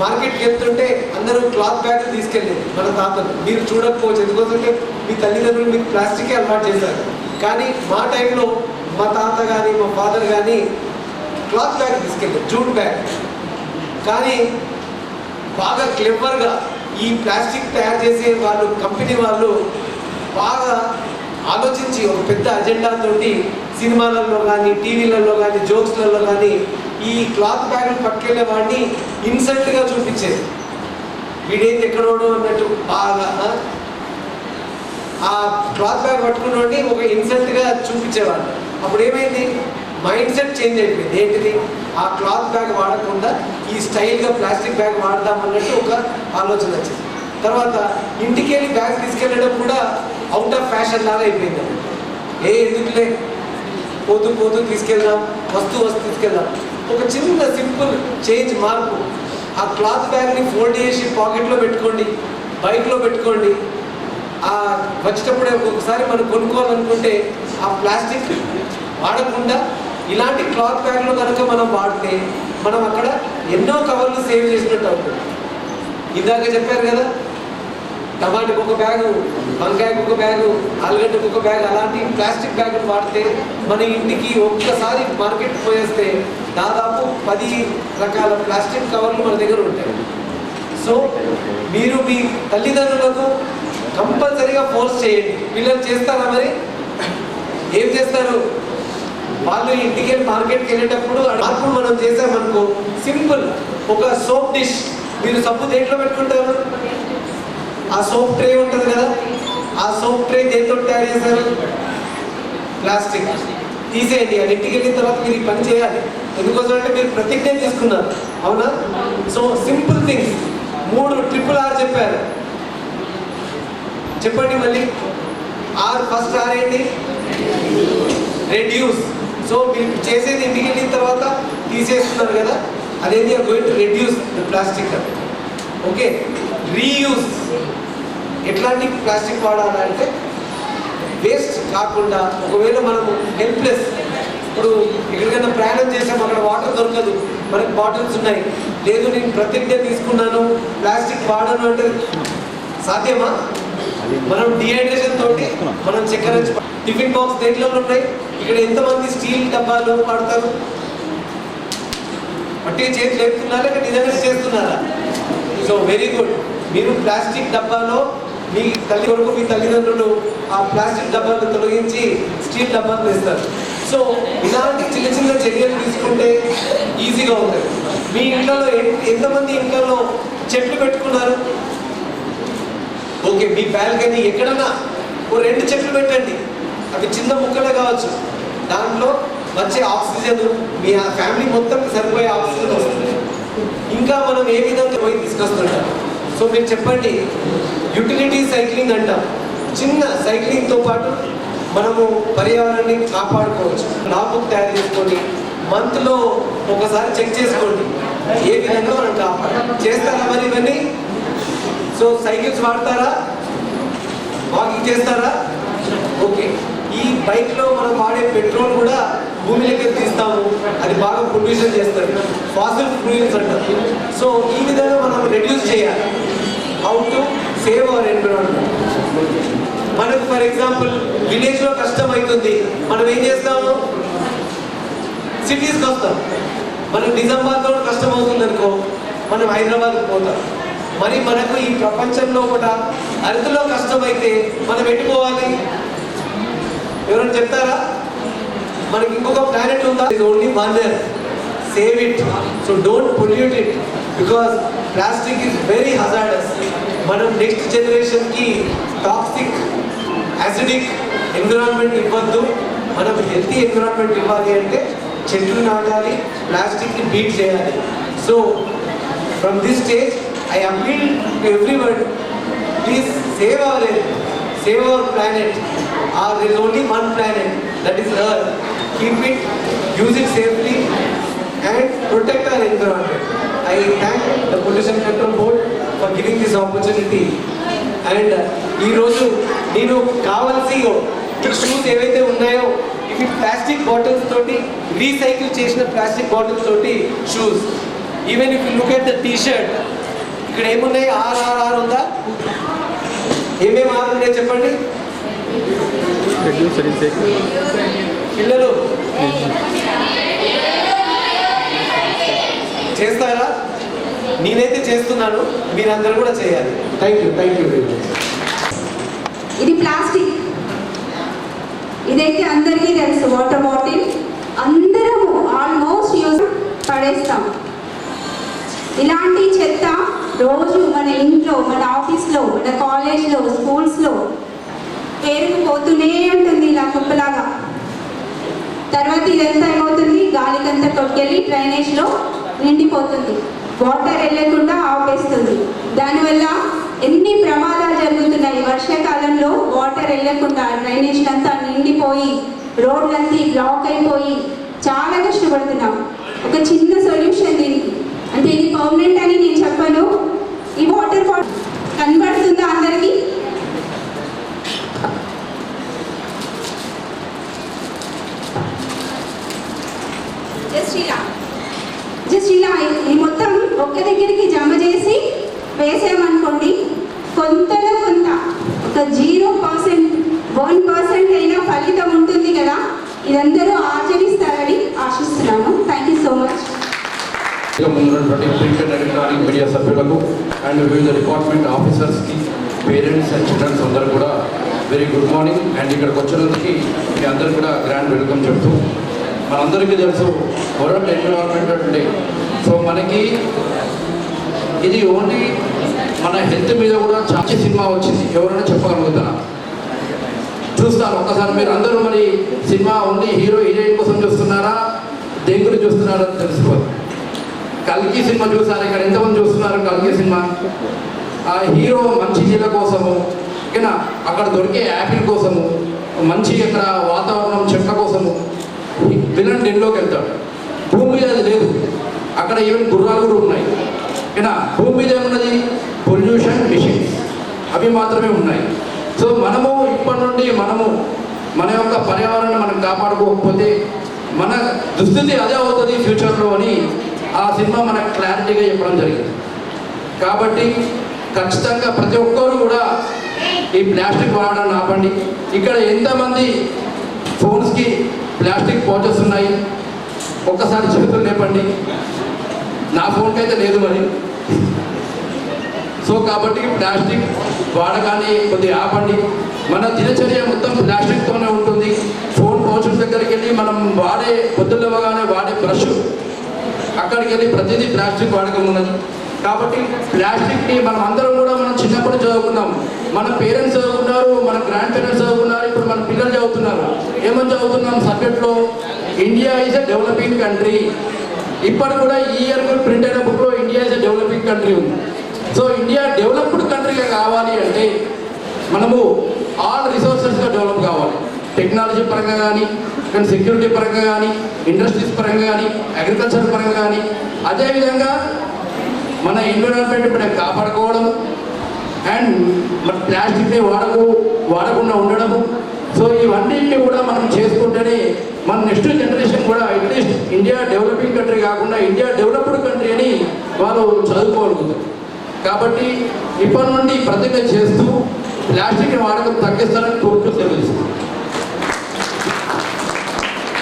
మార్కెట్కి వెళ్తుంటే అందరూ క్లాత్ బ్యాగ్ తీసుకెళ్ళేది మన తాతలు. మీరు చూడకపోవచ్చు, ఎందుకంటే మీ తల్లిదండ్రులు మీకు ప్లాస్టికే అలవాటు చేశారు. కానీ మా టైంలో మా తాత కానీ మా ఫాదర్ కానీ క్లాత్ బ్యాగ్ తీసుకెళ్ళారు, జూట్ బ్యాగ్. కానీ బాగా క్లెవర్గా ఈ ప్లాస్టిక్ తయారు చేసే వాళ్ళు, కంపెనీ వాళ్ళు బాగా ఆలోచించి ఒక పెద్ద అజెండాతోటి సినిమాలలో కానీ, టీవీలలో కానీ, జోక్స్లలో కానీ ఈ క్లాత్ బ్యాగ్ను పట్టుకెళ్ళే వాడిని ఇన్సల్ట్గా చూపించేది. వీడేది ఎక్కడోడో అన్నట్టు బాగా ఆ క్లాత్ బ్యాగ్ పట్టుకున్నోడిని ఒక ఇన్సల్ట్గా చూపించేవాడు. అప్పుడు ఏమైంది? మైండ్ సెట్ చేంజ్ అయిపోయింది. ఏంటిది? ఆ క్లాత్ బ్యాగ్ వాడకుండా ఈ స్టైల్గా ప్లాస్టిక్ బ్యాగ్ వాడదాం అన్నట్టు ఒక ఆలోచన వచ్చింది. తర్వాత ఇంటికి వెళ్ళి బ్యాగ్ తీసుకెళ్ళడం కూడా అవుట్ ఆఫ్ ఫ్యాషన్ లాగా అయిపోయింది. ఎందుకులే పోతూ పోతూ తీసుకెళ్దాం, వస్తూ తీసుకెళ్దాం. ఒక చిన్న సింపుల్ చేంజ్ మార్పు, ఆ క్లాత్ బ్యాగ్ని ఫోల్డ్ చేసి పాకెట్లో పెట్టుకోండి, బైక్లో పెట్టుకోండి. వచ్చేటప్పుడే ఒక్కొక్కసారి మనం కొనుక్కోవాలనుకుంటే ఆ ప్లాస్టిక్ వాడకుండా ఇలాంటి క్లాత్ బ్యాగ్లో కనుక మనం వాడితే మనం అక్కడ ఎన్నో కవర్లు సేవ్ చేసినట్టు అవుతుంది. ఇందాక చెప్పారు కదా, టమాటాకు ఒక బ్యాగు, వంకాయకు ఒక బ్యాగు, ఆలుగడ్డకు ఒక బ్యాగ్, అలాంటి ప్లాస్టిక్ బ్యాగులు వాడితే మన ఇంటికి ఒక్కసారి మార్కెట్ పోయేస్తే దాదాపు 10 రకాల ప్లాస్టిక్ కవర్లు మన దగ్గర ఉంటాయి. సో మీరు మీ తల్లిదండ్రులకు కంపల్సరీగా ఫోర్స్ చేయండి. పిల్లలు చేస్తారా? మరి ఏం చేస్తారు? వాళ్ళు ఇంటికి వెళ్ళి మార్కెట్కి వెళ్ళేటప్పుడు మార్పులు మనం చేసామనుకో, సింపుల్ ఒక సోప్ డిష్, మీరు సబ్బు దేంట్లో పెట్టుకుంటారు? ఆ సోప్ ట్రే ఉంటుంది కదా, ఆ సోప్ ట్రే దేంతో తయారు చేశారు? ప్లాస్టిక్. తీసేయండి. అది ఇంటికి వెళ్ళిన తర్వాత మీరు ఈ పని చేయాలి. ఎందుకోసం అంటే మీరు ప్రతిజ్ఞ తీసుకున్నారు, అవునా? సో సింపుల్ థింగ్స్ 3 RRR చెప్పారు. చెప్పండి మళ్ళీ. ఫస్ట్ R ఏంటి? రెడ్యూస్. సో మీరు చేసేది ఇంటికి వెళ్ళిన తర్వాత తీసేస్తున్నారు కదా, అదేంటి? Going to reduce the plastic. Okay. Reuse. ఎట్లాంటి ప్లాస్టిక్ వాడాలంటే వేస్ట్ కాకుండా, ఒకవేళ మనము హెల్ప్లెస్, ఇప్పుడు ఎక్కడికైనా ప్రయాణం చేసాం, అక్కడ వాటర్ దొరకదు, మనకి బాటిల్స్ ఉన్నాయి, లేదు నేను ప్రతిజ్ఞ తీసుకున్నాను ప్లాస్టిక్ వాడను అంటే సాధ్యమా? మనం డిహైడ్రేషన్ తోటి మనం చక్కెర టిఫిన్ బాక్స్ దేంట్లో ఉన్నాయి? ఇక్కడ ఎంతమంది స్టీల్ డబ్బాలు వాడతారు? పట్టి చేతులు లేపుతున్నారా లేక నిజంగా చేస్తున్నారా? So very good. మీరు ప్లాస్టిక్ డబ్బాలో మీ తల్లిదండ్రులు ఆ ప్లాస్టిక్ డబ్బాలు తొలగించి స్టీల్ డబ్బాలు వేస్తారు. సో ఇలాంటి చిన్న చిన్న చర్యలు తీసుకుంటే ఈజీగా ఉంటుంది. మీ ఇంట్లో ఎంతమంది ఇంట్లో చెట్లు పెట్టుకున్నారు? ఓకే, మీ బాల్కనీ ఎక్కడన్నా 2 చెట్లు పెట్టండి. అవి చిన్న ముక్కలే కావచ్చు, దాంట్లో వచ్చే ఆక్సిజన్ మీ ఫ్యామిలీ మొత్తం సరిపోయే ఆక్సిజన్ వస్తుంది. ఇంకా మనం ఏ విధంగా పోయి తీసుకొస్తుంటాం? సో మీరు చెప్పండి. యూటిలిటీ సైక్లింగ్ అంటాం. చిన్న సైక్లింగ్తో పాటు మనము పర్యావరణాన్ని కాపాడుకోవచ్చు. లాబుక్ తయారు చేసుకోండి, మంత్లో ఒకసారి చెక్ చేసుకోండి ఏ విధంగా మనం చేస్తారా మరి ఇవన్నీ? సో సైకిల్స్ వాడతారా? వాకింగ్ చేస్తారా? ఓకే. ఈ బైక్లో మనం వాడే పెట్రోల్ కూడా భూమిలోకి తీస్తాము, అది బాగా పొల్యూషన్ చేస్తుంది, ఫాసిల్ ఫ్యూయల్స్ అంటారు. సో ఈ విధంగా మనం రెడ్యూస్ చేయాలి. How to save hour environment. మనకు ఫర్ ఎగ్జాంపుల్ విలేజ్లో కష్టం అవుతుంది, మనం ఏం చేస్తాము? సిటీస్కి వస్తాం. మనకు నిజామాబాద్లో కష్టం అవుతుంది అనుకో, మనం హైదరాబాద్కి పోతాం. మరి మనకు ఈ ప్రపంచంలో కూడా అరకులో కష్టమైతే మనం ఎట్టుకోవాలి? ఎవరైనా చెప్తారా? మనకి ఇంకొక ప్లానెట్ ఉందా? It only one earth. Save it. So don't pollute it, because plastic is very hazardous. మనం నెక్స్ట్ జనరేషన్కి టాక్సిక్, యాసిడిక్ ఎన్విరాన్మెంట్ ఇవ్వద్దు. మనం హెల్తీ ఎన్విరాన్మెంట్ ఇవ్వాలి అంటే చెట్లు నాటాలి, ప్లాస్టిక్ని బీట్ చేయాలి. So from this stage I appeal to everyone, please save our earth, save our planet. There is only one planet, that is Earth. Keep it, use it safely and protect our environment. I thank the Pollution Control Board for giving this opportunity. And ee roju neenu kavalsi shoes evaithe unnayo, if plastic bottles toti recycle chesina plastic bottles toti shoes. Even if you look at the t-shirt, ఇక్కడ ఏమున్నాయి? RRR ఉందా? ఏమేమి R ఉన్నాయి చెప్పండి. పిల్లలు చేస్తారా? నేనైతే చేస్తున్నాను, మీరందరూ కూడా చేయాలి. Thank you very much. ఇది ప్లాస్టిక్, ఇదైతే అందరికీ తెలుసు. వాటర్ బాటిల్ అందరము ఆల్మోస్ట్ యూజ్ పడేస్తాం. ఇలాంటి చెత్త రోజు మన ఇంట్లో, మన ఆఫీస్లో, మన కాలేజ్లో, స్కూల్స్లో పేరుకుపోతూనే ఉంటుంది ఇలా కుప్పలాగా. తర్వాత ఇదంతా ఏమవుతుంది? గాలికంతా కొట్టుకెళ్ళి డ్రైనేజ్లో నిండిపోతుంది, వాటర్ వెళ్ళకుండా ఆపేస్తుంది. దానివల్ల ఎన్ని ప్రమాదాలు జరుగుతున్నాయి. వర్షాకాలంలో వాటర్ వెళ్ళకుండా డ్రైనేజ్ అంతా నిండిపోయి రోడ్లంతా బ్లాక్ అయిపోయి చాలా కష్టపడుతున్నాం. ఒక చిన్న సొల్యూషన్ దీనికి, అంటే ఇది పర్మనెంట్ అని నేను చెప్పను. ఈ వాటర్ కనబడుతుందా అందరికీ? జస్ట్ ఇలా ఈ మొత్తం ఒక్క దగ్గరికి జమ చేసి వేసామనుకోండి, కొంతలో కొంత ఒక 0%, 1% అయినా ఫలితం ఉంటుంది కదా. ఇదందరూ ఆచరిస్తారని ఆశిస్తున్నాను. Thank you so much. Print and electronic media సభ్యులకు అండ్ వివిధ డిపార్ట్మెంట్ ఆఫీసర్స్కి, పేరెంట్స్ అండ్ చిల్డ్రన్స్ అందరూ కూడా వెరీ గుడ్ మార్నింగ్. అండ్ ఇక్కడికి వచ్చినందుకు మీ అందరూ కూడా గ్రాండ్ వెల్కమ్ చెప్తూ, మనందరికీ తెలుసు వరల్డ్ ఎన్విరాన్మెంటల్ డే. సో మనకి ఇది ఓన్లీ మన హెల్త్ మీద కూడా చాలా సినిమా వచ్చింది. ఎవరైనా చెప్పగలుగుతారా? చూస్తారు ఒక్కసారి మీరు అందరూ. మరి సినిమా ఓన్లీ హీరో హీరోయిన్ కోసం చూస్తున్నారా, దేని గురించి చూస్తున్నారా తెలుసుకోవాలి. కల్కి సినిమా చూసారు ఇక్కడ? ఎంతమంది చూస్తున్నారు కల్కి సినిమా? ఆ హీరో మంచి జీల కోసము, ఓకేనా, అక్కడ దొరికే యాపిల్ కోసము, మంచి అక్కడ వాతావరణం చెట్ల కోసము విలన్ డెన్లోకి వెళ్తాడు. భూమి మీద అది లేదు. అక్కడ ఈవెన్ గుర్రాలు కూడా ఉన్నాయి, ఓకేనా. భూమి మీద ఏమున్నది? పొల్యూషన్, మిషన్స్, అవి మాత్రమే ఉన్నాయి. సో మనము ఇప్పటి నుండి మన యొక్క పర్యావరణాన్ని మనం కాపాడుకోకపోతే మన దుస్థితి అదే అవుతుంది ఫ్యూచర్లో అని ఆ సినిమా మనకు క్లారిటీగా చెప్పడం జరిగింది. కాబట్టి ఖచ్చితంగా ప్రతి ఒక్కరు కూడా ఈ ప్లాస్టిక్ వాడడాన్ని ఆపండి. ఇక్కడ ఎంతమంది ఫోన్స్కి ప్లాస్టిక్ పౌచెస్ ఉన్నాయి? ఒక్కసారి చేతులు లేపండి. నా ఫోన్కి అయితే లేదు మరి. సో కాబట్టి ప్లాస్టిక్ వాడకాన్ని కొద్దిగా ఆపండి. మన దినచర్య మొత్తం ప్లాస్టిక్తోనే ఉంటుంది. ఫోన్ పౌచుల దగ్గరికి వెళ్ళి మనం పొద్దున్నగానే వాడే బ్రష్, అక్కడికి వెళ్ళి ప్రతిదీ ప్లాస్టిక్ వాడకం ఉన్నది. కాబట్టి ప్లాస్టిక్ని మనం అందరం కూడా మనం చిన్నప్పుడు చదువుకున్నాం. మన పేరెంట్స్ చదువుకున్నారు, మన గ్రాండ్ పేరెంట్స్ చదువుకున్నారు, ఇప్పుడు మన పిల్లలు చదువుతున్నారు. ఏమని చదువుతున్నాం సబ్జెక్ట్లో? India is a developing country. ఇప్పటి కూడా ఈ ఇయర్ ప్రింట్ అయిన బుక్లో India is a developing country ఉంది. సో ఇండియా డెవలప్డ్ కంట్రీగా కావాలి అంటే మనము ఆల్ రిసోర్సెస్గా డెవలప్ కావాలి. టెక్నాలజీ పరంగా కానీ, సెక్యూరిటీ పరంగా కానీ, ఇండస్ట్రీస్ పరంగా కానీ, అగ్రికల్చర్ పరంగా కానీ, అదేవిధంగా మన ఎన్విరాన్మెంట్ మనం కాపాడుకోవడం అండ్ మన ప్లాస్టిక్ని వాడకుండా ఉండడము. సో ఇవన్నింటినీ కూడా మనం చేసుకుంటేనే మన నెక్స్ట్ జనరేషన్ కూడా అట్లీస్ట్ ఇండియా డెవలపింగ్ కంట్రీ కాకుండా ఇండియా డెవలప్డ్ కంట్రీ అని వాళ్ళు చదువుకోగలుగుతారు. కాబట్టి ఇప్పటి నుండి ప్రతిజ్ఞ చేస్తూ ప్లాస్టిక్ వాడకం తగ్గిస్తారని కోరుతూ తెలుస్తుంది.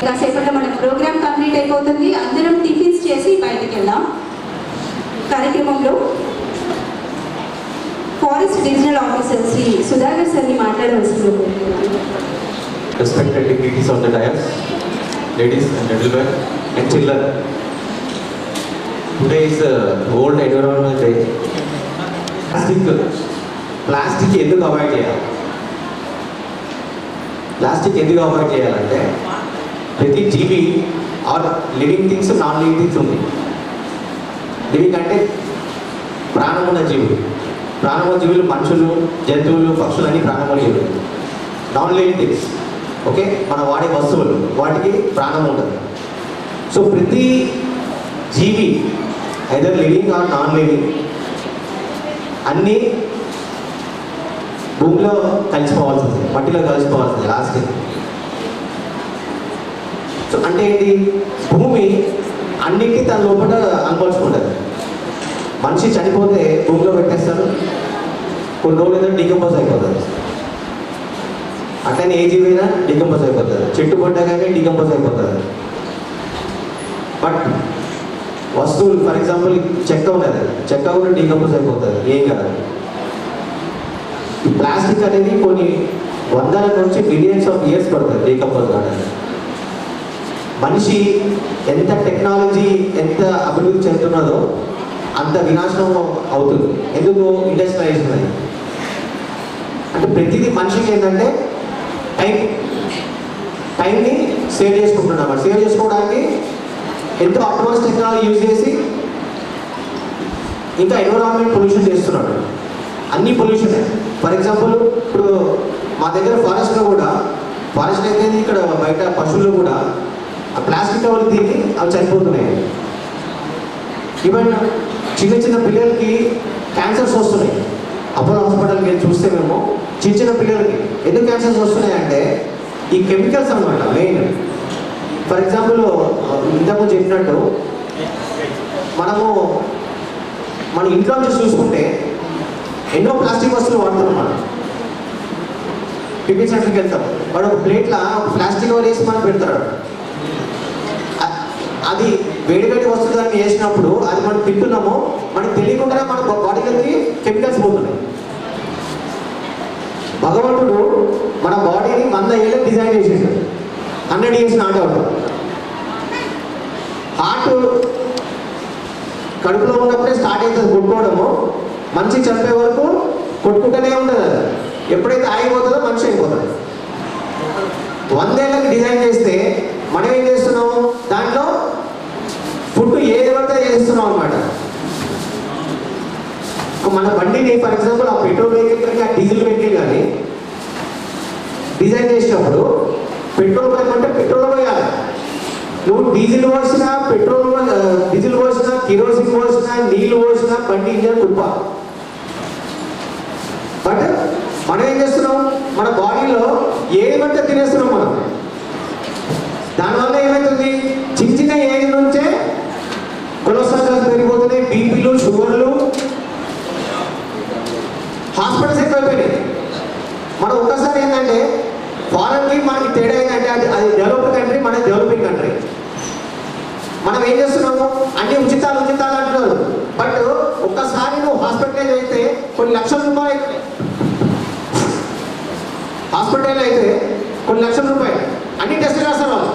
కాసేపట్లో మన ప్రోగ్రామ్ కంప్లీట్ అయిపోతుంది. అందరం టిఫిన్స్ చేసి బయటకు వెళ్దాం. కార్యక్రమంలో forest divisional officer Shri Sudhakar సార్ని మాట్లాడవలసింది. Respected dignitaries on the dais, ladies and gentlemen and children. Today is World Environment Day. Plastic ఎందుకు అవాయిడ్ చేయాలి? ప్లాస్టిక్ ఎందుకు అవాయిడ్ చేయాలంటే ప్రతి జీవి or living things, non living things ఉంది. లివింగ్ అంటే ప్రాణమున్న జీవులు. ప్రాణమున్న జీవులు మనుషులు, జంతువులు, పక్షులు అన్ని ప్రాణమున్న జీవులు. నాన్ లివింగ్ థింగ్స్, ఓకే, మన వాడే వస్తువులు, వాటికి ప్రాణం ఉంటుంది. సో ప్రతి జీవి either living or non living అన్నీ భూమిలో కలిసిపోవాల్సింది, మట్టిలో కలిసిపోవాల్సింది లాస్ట్. సో అంటే ఏంటి? భూమి అన్నిటికీ తన లోపల అనుభవించుకుంటుంది. మనిషి చనిపోతే భూమిలో పెట్టేస్తారు, కొన్ని రోజులు ఏదో డీకంపోజ్ అయిపోతుంది. అట్లనే ఏ జీవైనా డీకంపోజ్ అయిపోతుంది. చెట్టు పడ్డా కానీ డీకంపోజ్ అయిపోతుంది. బట్ వస్తువులు, ఫర్ ఎగ్జాంపుల్ చెక్క ఉన్నది, చెక్క కూడా డీకంపోజ్ అయిపోతుంది, ఏం కాదు. ఈ ప్లాస్టిక్ అనేది కొన్ని వందల నుంచి మిలియన్స్ ఆఫ్ ఇయర్స్ పడుతుంది డీకంపోజ్ కావడానికి. మనిషి ఎంత టెక్నాలజీ ఎంత అభివృద్ధి చెందుతున్నదో అంత వినాశనం అవుతుంది. ఎందుకు? ఇండస్ట్రియలైజేషన్ అని. అంటే ప్రతిదీ మనిషికి ఏంటంటే టైంని సేవ్ చేసుకుంటున్నాం. సేవ్ చేసుకోవడానికి ఎంతో అడ్వాన్స్ టెక్నాలజీ యూజ్ చేసి ఇంకా ఎన్విరాన్మెంట్ పొల్యూషన్ చేస్తున్నాడు. అన్ని పొల్యూషన్. ఫర్ ఎగ్జాంపుల్ ఇప్పుడు మా దగ్గర ఫారెస్ట్లో కూడా, ఫారెస్ట్ అయితే ఇక్కడ బయట పశువులు కూడా ఆ ప్లాస్టిక్ కవర్లు తిని అవి చనిపోతున్నాయి. ఈవెన్ చిన్న చిన్న పిల్లలకి క్యాన్సర్స్ వస్తున్నాయి. అపోలో హాస్పిటల్కి వెళ్ళి చూస్తే మేము చిన్న పిల్లలకి ఎందుకు క్యాన్సర్స్ వస్తున్నాయంటే ఈ కెమికల్స్ అన్నమాట మెయిన్. ఫర్ ఎగ్జాంపుల్ ఇంతకుముందు చెప్పినట్టు మన ఇంట్లో నుంచి చూసుకుంటే ఎన్నో ప్లాస్టిక్ వస్తువులు వాడుతున్నాం. మనం టిఫిన్ సెంటర్కి వెళ్తాం, వాడు ఒక ప్లేట్లో ప్లాస్టిక్ కవర్ వేసి మనం పెడతాడు. అది వేడి వస్తువు దాన్ని వేసినప్పుడు అది మనం తింటున్నాము, మనకు తెలియకుండానే మన బాడీలోకి కెమికల్స్ పోతున్నాయి. భగవంతుడు మన బాడీని 100 ఏళ్ళకి డిజైన్ చేసేసాడు. 100 years నాట్ అవుట్. హార్ట్ కడుపులో ఉన్నప్పుడే స్టార్ట్ అవుతుంది కొట్టుకోవడము, మనిషి చనిపోయే వరకు కొట్టుకుంటూనే ఉంటుంది. అది ఎప్పుడైతే ఆగిపోతుందో మనిషి అయిపోతుంది. 100 ఏళ్ళకి డిజైన్ చేస్తే మనం ఏం చేస్తున్నాము, దాంట్లో ఫుడ్ ఏది పడితే చేస్తున్నాం అనమాట. మన బండిని ఫర్ ఎగ్జాంపుల్ ఆ పెట్రోల్ వెహికల్ కానీ ఆ డీజిల్ వెహికల్ కానీ డిజైన్ చేసినప్పుడు పెట్రోల్ అంటే పెట్రోల్ పోయాలి. నువ్వు డీజిల్ పోసినా, డీజిల్ పోసినా, కిరోసిన్ పోసినా, నీళ్లు పోసినా బండి ఇంజన్ కుప్ప. బట్ మనం ఏం చేస్తున్నాం, మన బాడీలో ఏది పడితే తినేస్తున్నాం మనం. దానివల్ల ఏమవుతుంది, చిన్న ఏజ్ నుంచే కొలెస్ట్రాల్ పెరిగిపోతున్నాయి, బీపీలు, షుగర్లు, హాస్పిటల్స్ ఎక్కువైపోయినాయి. మనం ఒక్కసారి ఏంటంటే ఫారెన్కి మనకి తేడా ఏంటంటే అది డెవలప్డ్ కంట్రీ, మన డెవలపింగ్ కంట్రీ. మనం ఏం చేస్తున్నాము, అన్ని ఉచితాలు అంటున్నారు. బట్ ఒక్కసారి నువ్వు హాస్పిటల్ అయితే కొన్ని లక్షల రూపాయలు అవుతున్నాయి. హాస్పిటల్ అయితే కొన్ని లక్షల రూపాయలు అన్ని టెస్టులు రాస్తారు వాళ్ళు.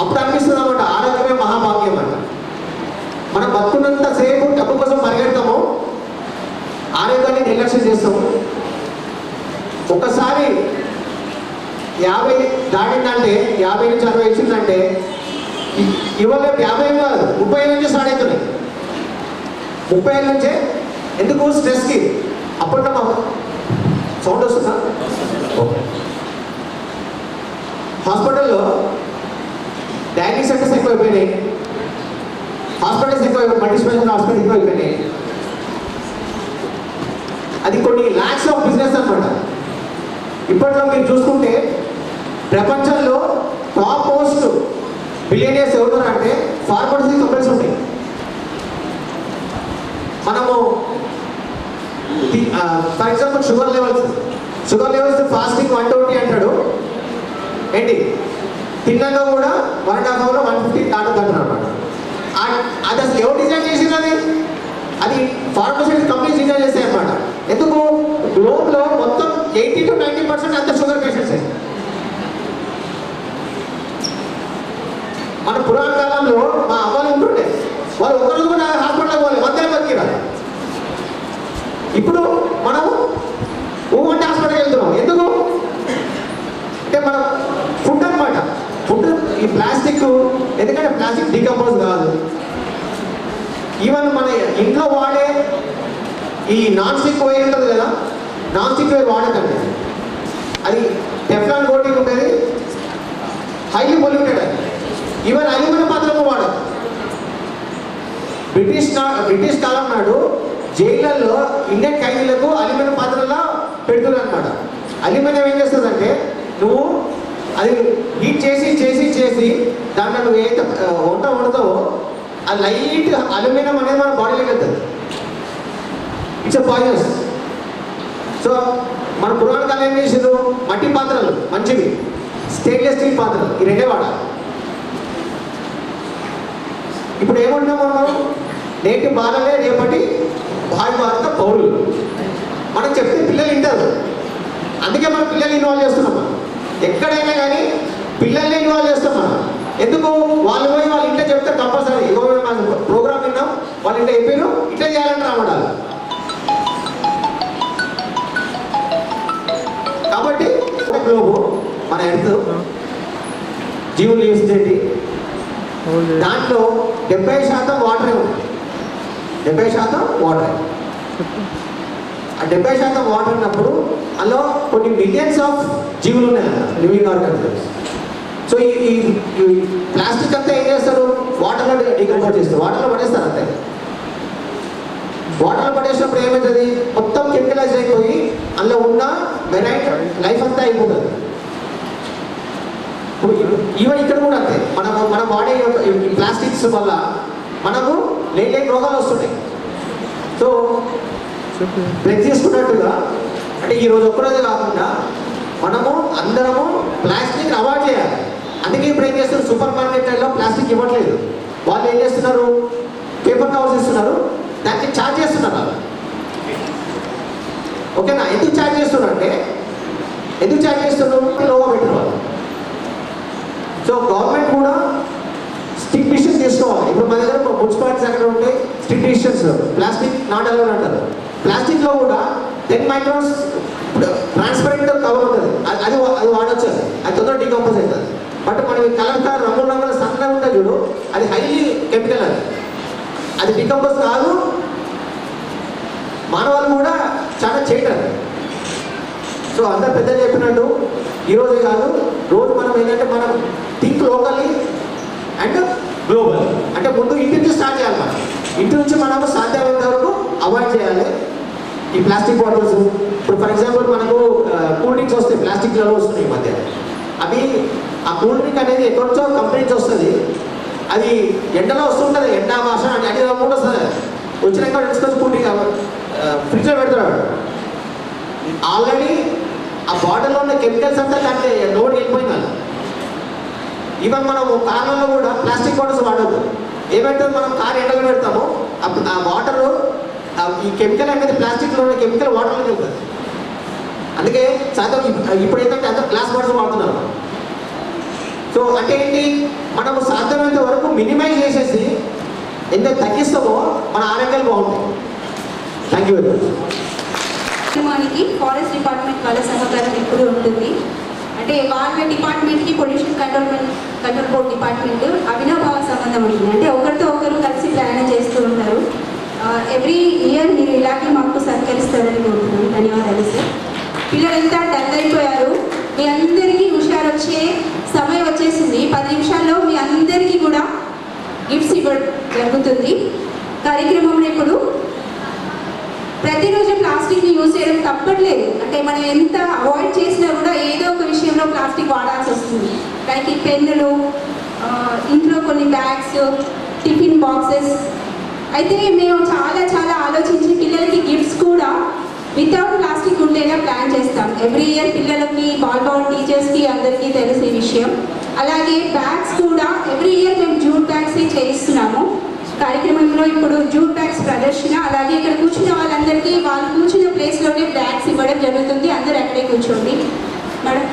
అప్పుడు అనిపిస్తుంది అన్నమాట ఆరోగ్యమే మహాభాగ్యం అంట. మనం బతుకున్నంత సేపు డబ్బు కోసం పరిగెడతాము, ఆరోగ్యాన్ని నిర్లక్ష్యం చేస్తాము. ఒక్కసారి 50 దాటిందంటే, 50 నుంచి 60 ఇచ్చిందంటే ఇవాళ 50 కాదు 30 ఏళ్ళ నుంచి స్టార్ట్ అవుతున్నాయి. 30 ఏళ్ళ నుంచే. ఎందుకు, స్ట్రెస్కి. అప్పుడు సౌండ్ వస్తుందా? హాస్పిటల్లో డయాగ్నోస్ సెంటర్స్ ఎక్కువైపోయినాయి, హాస్పిటల్స్ ఎక్కువైపోయి, మల్టీ స్పెషాలిటీ హాస్పిటల్ ఎక్కువైపోయినాయి. అది కొన్ని ల్యాక్స్ ఆఫ్ బిజినెస్ అన్నమాట. ఇప్పట్లో మీరు చూసుకుంటే ప్రపంచంలో టాప్ మోస్ట్ బిలియనియర్స్ ఎవరున్నారంటే ఫార్మసీ కంపెనీస్ ఉంటాయి. మనము for example sugar levels fasting 120 అంటాడు. ఏంటి, తిన్నాక కూడా 1.5 hour 150 దాటుతుంది అనమాట. అది అసలు ఎవరు డిజైన్ చేసింది? అది ఫార్మస్యూటికల్ కంపెనీస్ డిజైన్ చేస్తాయి అన్నమాట. ఎందుకు, గ్లోబ్లో మొత్తం 80 to 90% అంత షుగర్ పేషెంట్స్. మన పురాణ కాలంలో మా అవ్వలు ఉంటుండే, వాళ్ళు ఒకరోజు కూడా హాస్పిటల్కి పోవాలి, 100 ఏళ్ళు బతికిరారు. ఇప్పుడు మనం ఊమంటే హాస్పిటల్కి వెళ్తున్నాం. ఎందుకు అంటే మన ఫుడ్ అనమాట. ఫుడ్ ఈ ప్లాస్టిక్, ఎందుకంటే ప్లాస్టిక్ డీకంపోజ్ కాదు. ఈవెన్ మన ఇంట్లో వాడే ఈ నాన్ స్టిక్ వైర్ ఉంటుంది కదా, నాన్ స్టిక్ వైర్ వాడకండి. అది టెఫ్లాన్ కోటింగ్ ఉంటుంది, హైలీ పొల్యూటెడ్. అది ఈవెన్ అల్యూమినియం పాత్రలు వాడదు. బ్రిటిష్ కాలం నాడు జైళ్ళల్లో ఇండియన్ ఖైదీలకు అల్యూమినియం పాత్రల్లో పెడుతున్నారు అనమాట. అల్యూమినియం ఏం చేస్తుందంటే, నువ్వు అది హీట్ చేసి దాంట్లో నువ్వు ఏదైతే వంట వండుతావో ఆ లైట్ అల్యూమినియం అనేది మన బాడీలోకి వెళ్తుంది. It's poisonous. సో మన పురాణ కాలం ఏం చేసారు, మట్టి పాత్రలు మంచివి, స్టెయిన్లెస్ స్టీల్ పాత్రలు, ఈ రెండే వాడాలి. ఇప్పుడు ఏమంటున్నాం మనం, నేటి బాలలే రేపటి భావి భారత పౌరులు. మనం చెప్తే పిల్లలు వింటారు. అందుకే మనం పిల్లల్ని ఇన్వాల్వ్ చేస్తున్నాం. మనం ఎక్కడైనా కానీ పిల్లల్ని ఇన్వాల్వ్ చేస్తాం మనం. ఎందుకు, వాళ్ళు పోయి వాళ్ళ ఇంట్లో చెప్తే కంపల్సరీ ప్రోగ్రామ్ విన్నాం, వాళ్ళ ఇంట్లో అయిపోయారు, ఇట్లా చేయాలని రావడాలి. కాబట్టి గ్లోబు మన ఎర్త్ జీవులు చేసేది దాంట్లో 70% వాటరే ఉంది. 70% వాటరే. ఆ 70% వాటర్ ఉన్నప్పుడు అందులో కొన్ని మిలియన్స్ ఆఫ్ జీవులు ఉన్నాయి లివింగ్ ఆర్గానిజమ్స్. సో ఈ ప్లాస్టిక్ అంతా ఏం చేస్తారు, వాటర్లో డీకంపోజ్ చేస్తారు, వాటర్లో పడేస్తారు అంతే. వాటర్లో పడేసినప్పుడు ఏమవుతుంది, మొత్తం కెమికలైజ్ అయిపోయి అందులో ఉన్న మెరైన్ లైఫ్ అంతా అయిపోతుంది. ఈవెన్ ఇక్కడ కూడా అంతే, మన బాడీ ప్లాస్టిక్స్ వల్ల మనకు లేని రోగాలు వస్తున్నాయి. సో బ్లడ్ తీసుకున్నట్టుగా అంటే ఈరోజు ఒక్కరోజు కాకుండా మనము అందరము ప్లాస్టిక్ అవాయిడ్ చేయాలి. అందుకే ఇప్పుడు ఏం చేస్తారు, సూపర్ మార్కెట్లలో ప్లాస్టిక్ ఇవ్వట్లేదు. వాళ్ళు ఏం చేస్తున్నారు, పేపర్ కవర్స్ ఇస్తున్నారు, దానికి ఛార్జ్ చేస్తున్నారు వాళ్ళు. ఓకేనా? ఎందుకు ఛార్జ్ చేస్తున్నారు అంటే, ఎందుకు ఛార్జ్ చేస్తున్నారు, లోగా పెట్టిన వాళ్ళు. సో గవర్నమెంట్ కూడా స్ట్రిక్ట్ డిసిషన్ తీసుకోవాలి. ఇప్పుడు మన దగ్గర మున్సిపాలిటీస్ అక్కడ ఉంటే strict decisions, plastic not allowed అంటారు. ప్లాస్టిక్లో కూడా 10 మైక్రాన్స్ ట్రాన్స్పరెంట్ కవర్ ఉంటుంది, అది వాడచ్చు, అది తొందరగా డీకంపోజ్ అవుతుంది. బట్ మనం కలర్ రంగుల సన్నగా ఉంటుంది చూడు, అది హైలీ కెమికల్, అది డీకంపోజ్ కాదు. మానవాళ్ళు కూడా చాలా చేయటం. సో అందరు పెద్దలు చెప్పినట్టు ఈరోజే కాదు, రోజు మనం ఏంటంటే మనం థింక్ లోకల్లీ అండ్ గ్లోబల్. అంటే ముందు ఇంటి నుంచి స్టార్ట్ చేయాలి. మనం ఇంటి నుంచి మనము సాధ్యమైనంత వరకు అవాయిడ్ చేయాలి ఈ ప్లాస్టిక్ బాటిల్స్. ఇప్పుడు ఫర్ ఎగ్జాంపుల్ మనకు కూల్ డ్రింక్స్ వస్తాయి, ప్లాస్టిక్లలో వస్తున్నాయి ఈ మధ్య. అవి ఆ కూల్ డ్రింక్ అనేది ఎక్కడి నుంచో కంపెనీ నుంచి వస్తుంది, అది ఎండలో వస్తుంటుంది, ఎండ వాసన అంటే కూడా వస్తుంది. వచ్చినాక తీసుకొచ్చి కూల్ డ్రింక్ ఫ్రిడ్జ్లో పెడతాడు. ఆల్రెడీ ఆ బాటిల్లో ఉన్న కెమికల్స్ అంతా కంటే లోడ్ వెళ్ళిపోయింది. ఈవెన్ మనం కార్లలో కూడా ప్లాస్టిక్ బాటిల్స్ వాడద్దు. ఏమంటే మనం కార్ ఎండలో పెడతామో అప్పుడు ఆ వాటర్ ఈ కెమికల్ అనేది ప్లాస్టిక్లో ఉన్న కెమికల్ వాటర్లోకి వెళ్తుంది. అందుకే శాతం ఇప్పుడు ఏంటంటే అందరూ గ్లాస్ బాటిల్స్ వాడుతున్నారు. సో అంటే ఏంటి, మనము సాధ్యమైనంత వరకు మినిమైజ్ చేసేసి ఎంత తగ్గిస్తామో మన ఆరోగ్యాలు బాగుంటాయి. Thank you very much. మనకి ఫారెస్ట్ డిపార్ట్మెంట్ వాళ్ళ సహకారం ఎప్పుడు ఉంటుంది. అంటే వాళ్ళ డిపార్ట్మెంట్కి పొల్యూషన్ కంట్రోల్ బోర్డ్ డిపార్ట్మెంట్ అవినాభావ సంబంధం ఉంటుంది. అంటే ఒకరితో ఒకరు కలిసి ప్రయాణం చేస్తూ ఉంటారు. ఎవ్రీ ఇయర్ మీరు ఇలాగే మాకు సహకరిస్తారని కోరుతున్నాను. ధన్యవాదాలు సార్. పిల్లలంతా డల్ అయిపోయారు, మీ అందరికీ హుషారు వచ్చే సమయం వచ్చేసింది. 10 నిమిషాల్లో మీ అందరికీ కూడా గిఫ్ట్స్ ఇవ్వడం జరుగుతుంది. కార్యక్రమంలో ఇప్పుడు ప్రతిరోజు ప్లాస్టిక్ని యూజ్ చేయడం తప్పట్లేదు. అంటే మనం ఎంత అవాయిడ్ చేసినా కూడా ఏదో ఒక విషయంలో ప్లాస్టిక్ వాడాల్సి వస్తుంది. లైక్ ఈ పెన్నులు, ఇంట్లో కొన్ని బ్యాగ్స్, టిఫిన్ బాక్సెస్. అయితే మేము చాలా ఆలోచించి పిల్లలకి గిఫ్ట్స్ కూడా వితౌట్ ప్లాస్టిక్ ఉండేలా ప్లాన్ చేస్తాం. ఎవ్రీ ఇయర్ పిల్లలకి బాల్ బౌండ్ టీచర్స్కి అందరికీ తెలుసు ఈ విషయం. అలాగే బ్యాగ్స్ కూడా ఎవ్రీ ఇయర్ మేము జూట్ బ్యాగ్స్ చేయిస్తున్నాము. కార్యక్రమంలో ఇప్పుడు జూట్ బ్యాగ్స్ ప్రదర్శన, అలాగే ఇక్కడ కూర్చున్న వాళ్ళందరికీ వాళ్ళు కూర్చున్న ప్లేస్లోనే బ్యాగ్స్ ఇవ్వడం జరుగుతుంది. అందరూ అక్కడే కూర్చోండి మేడం.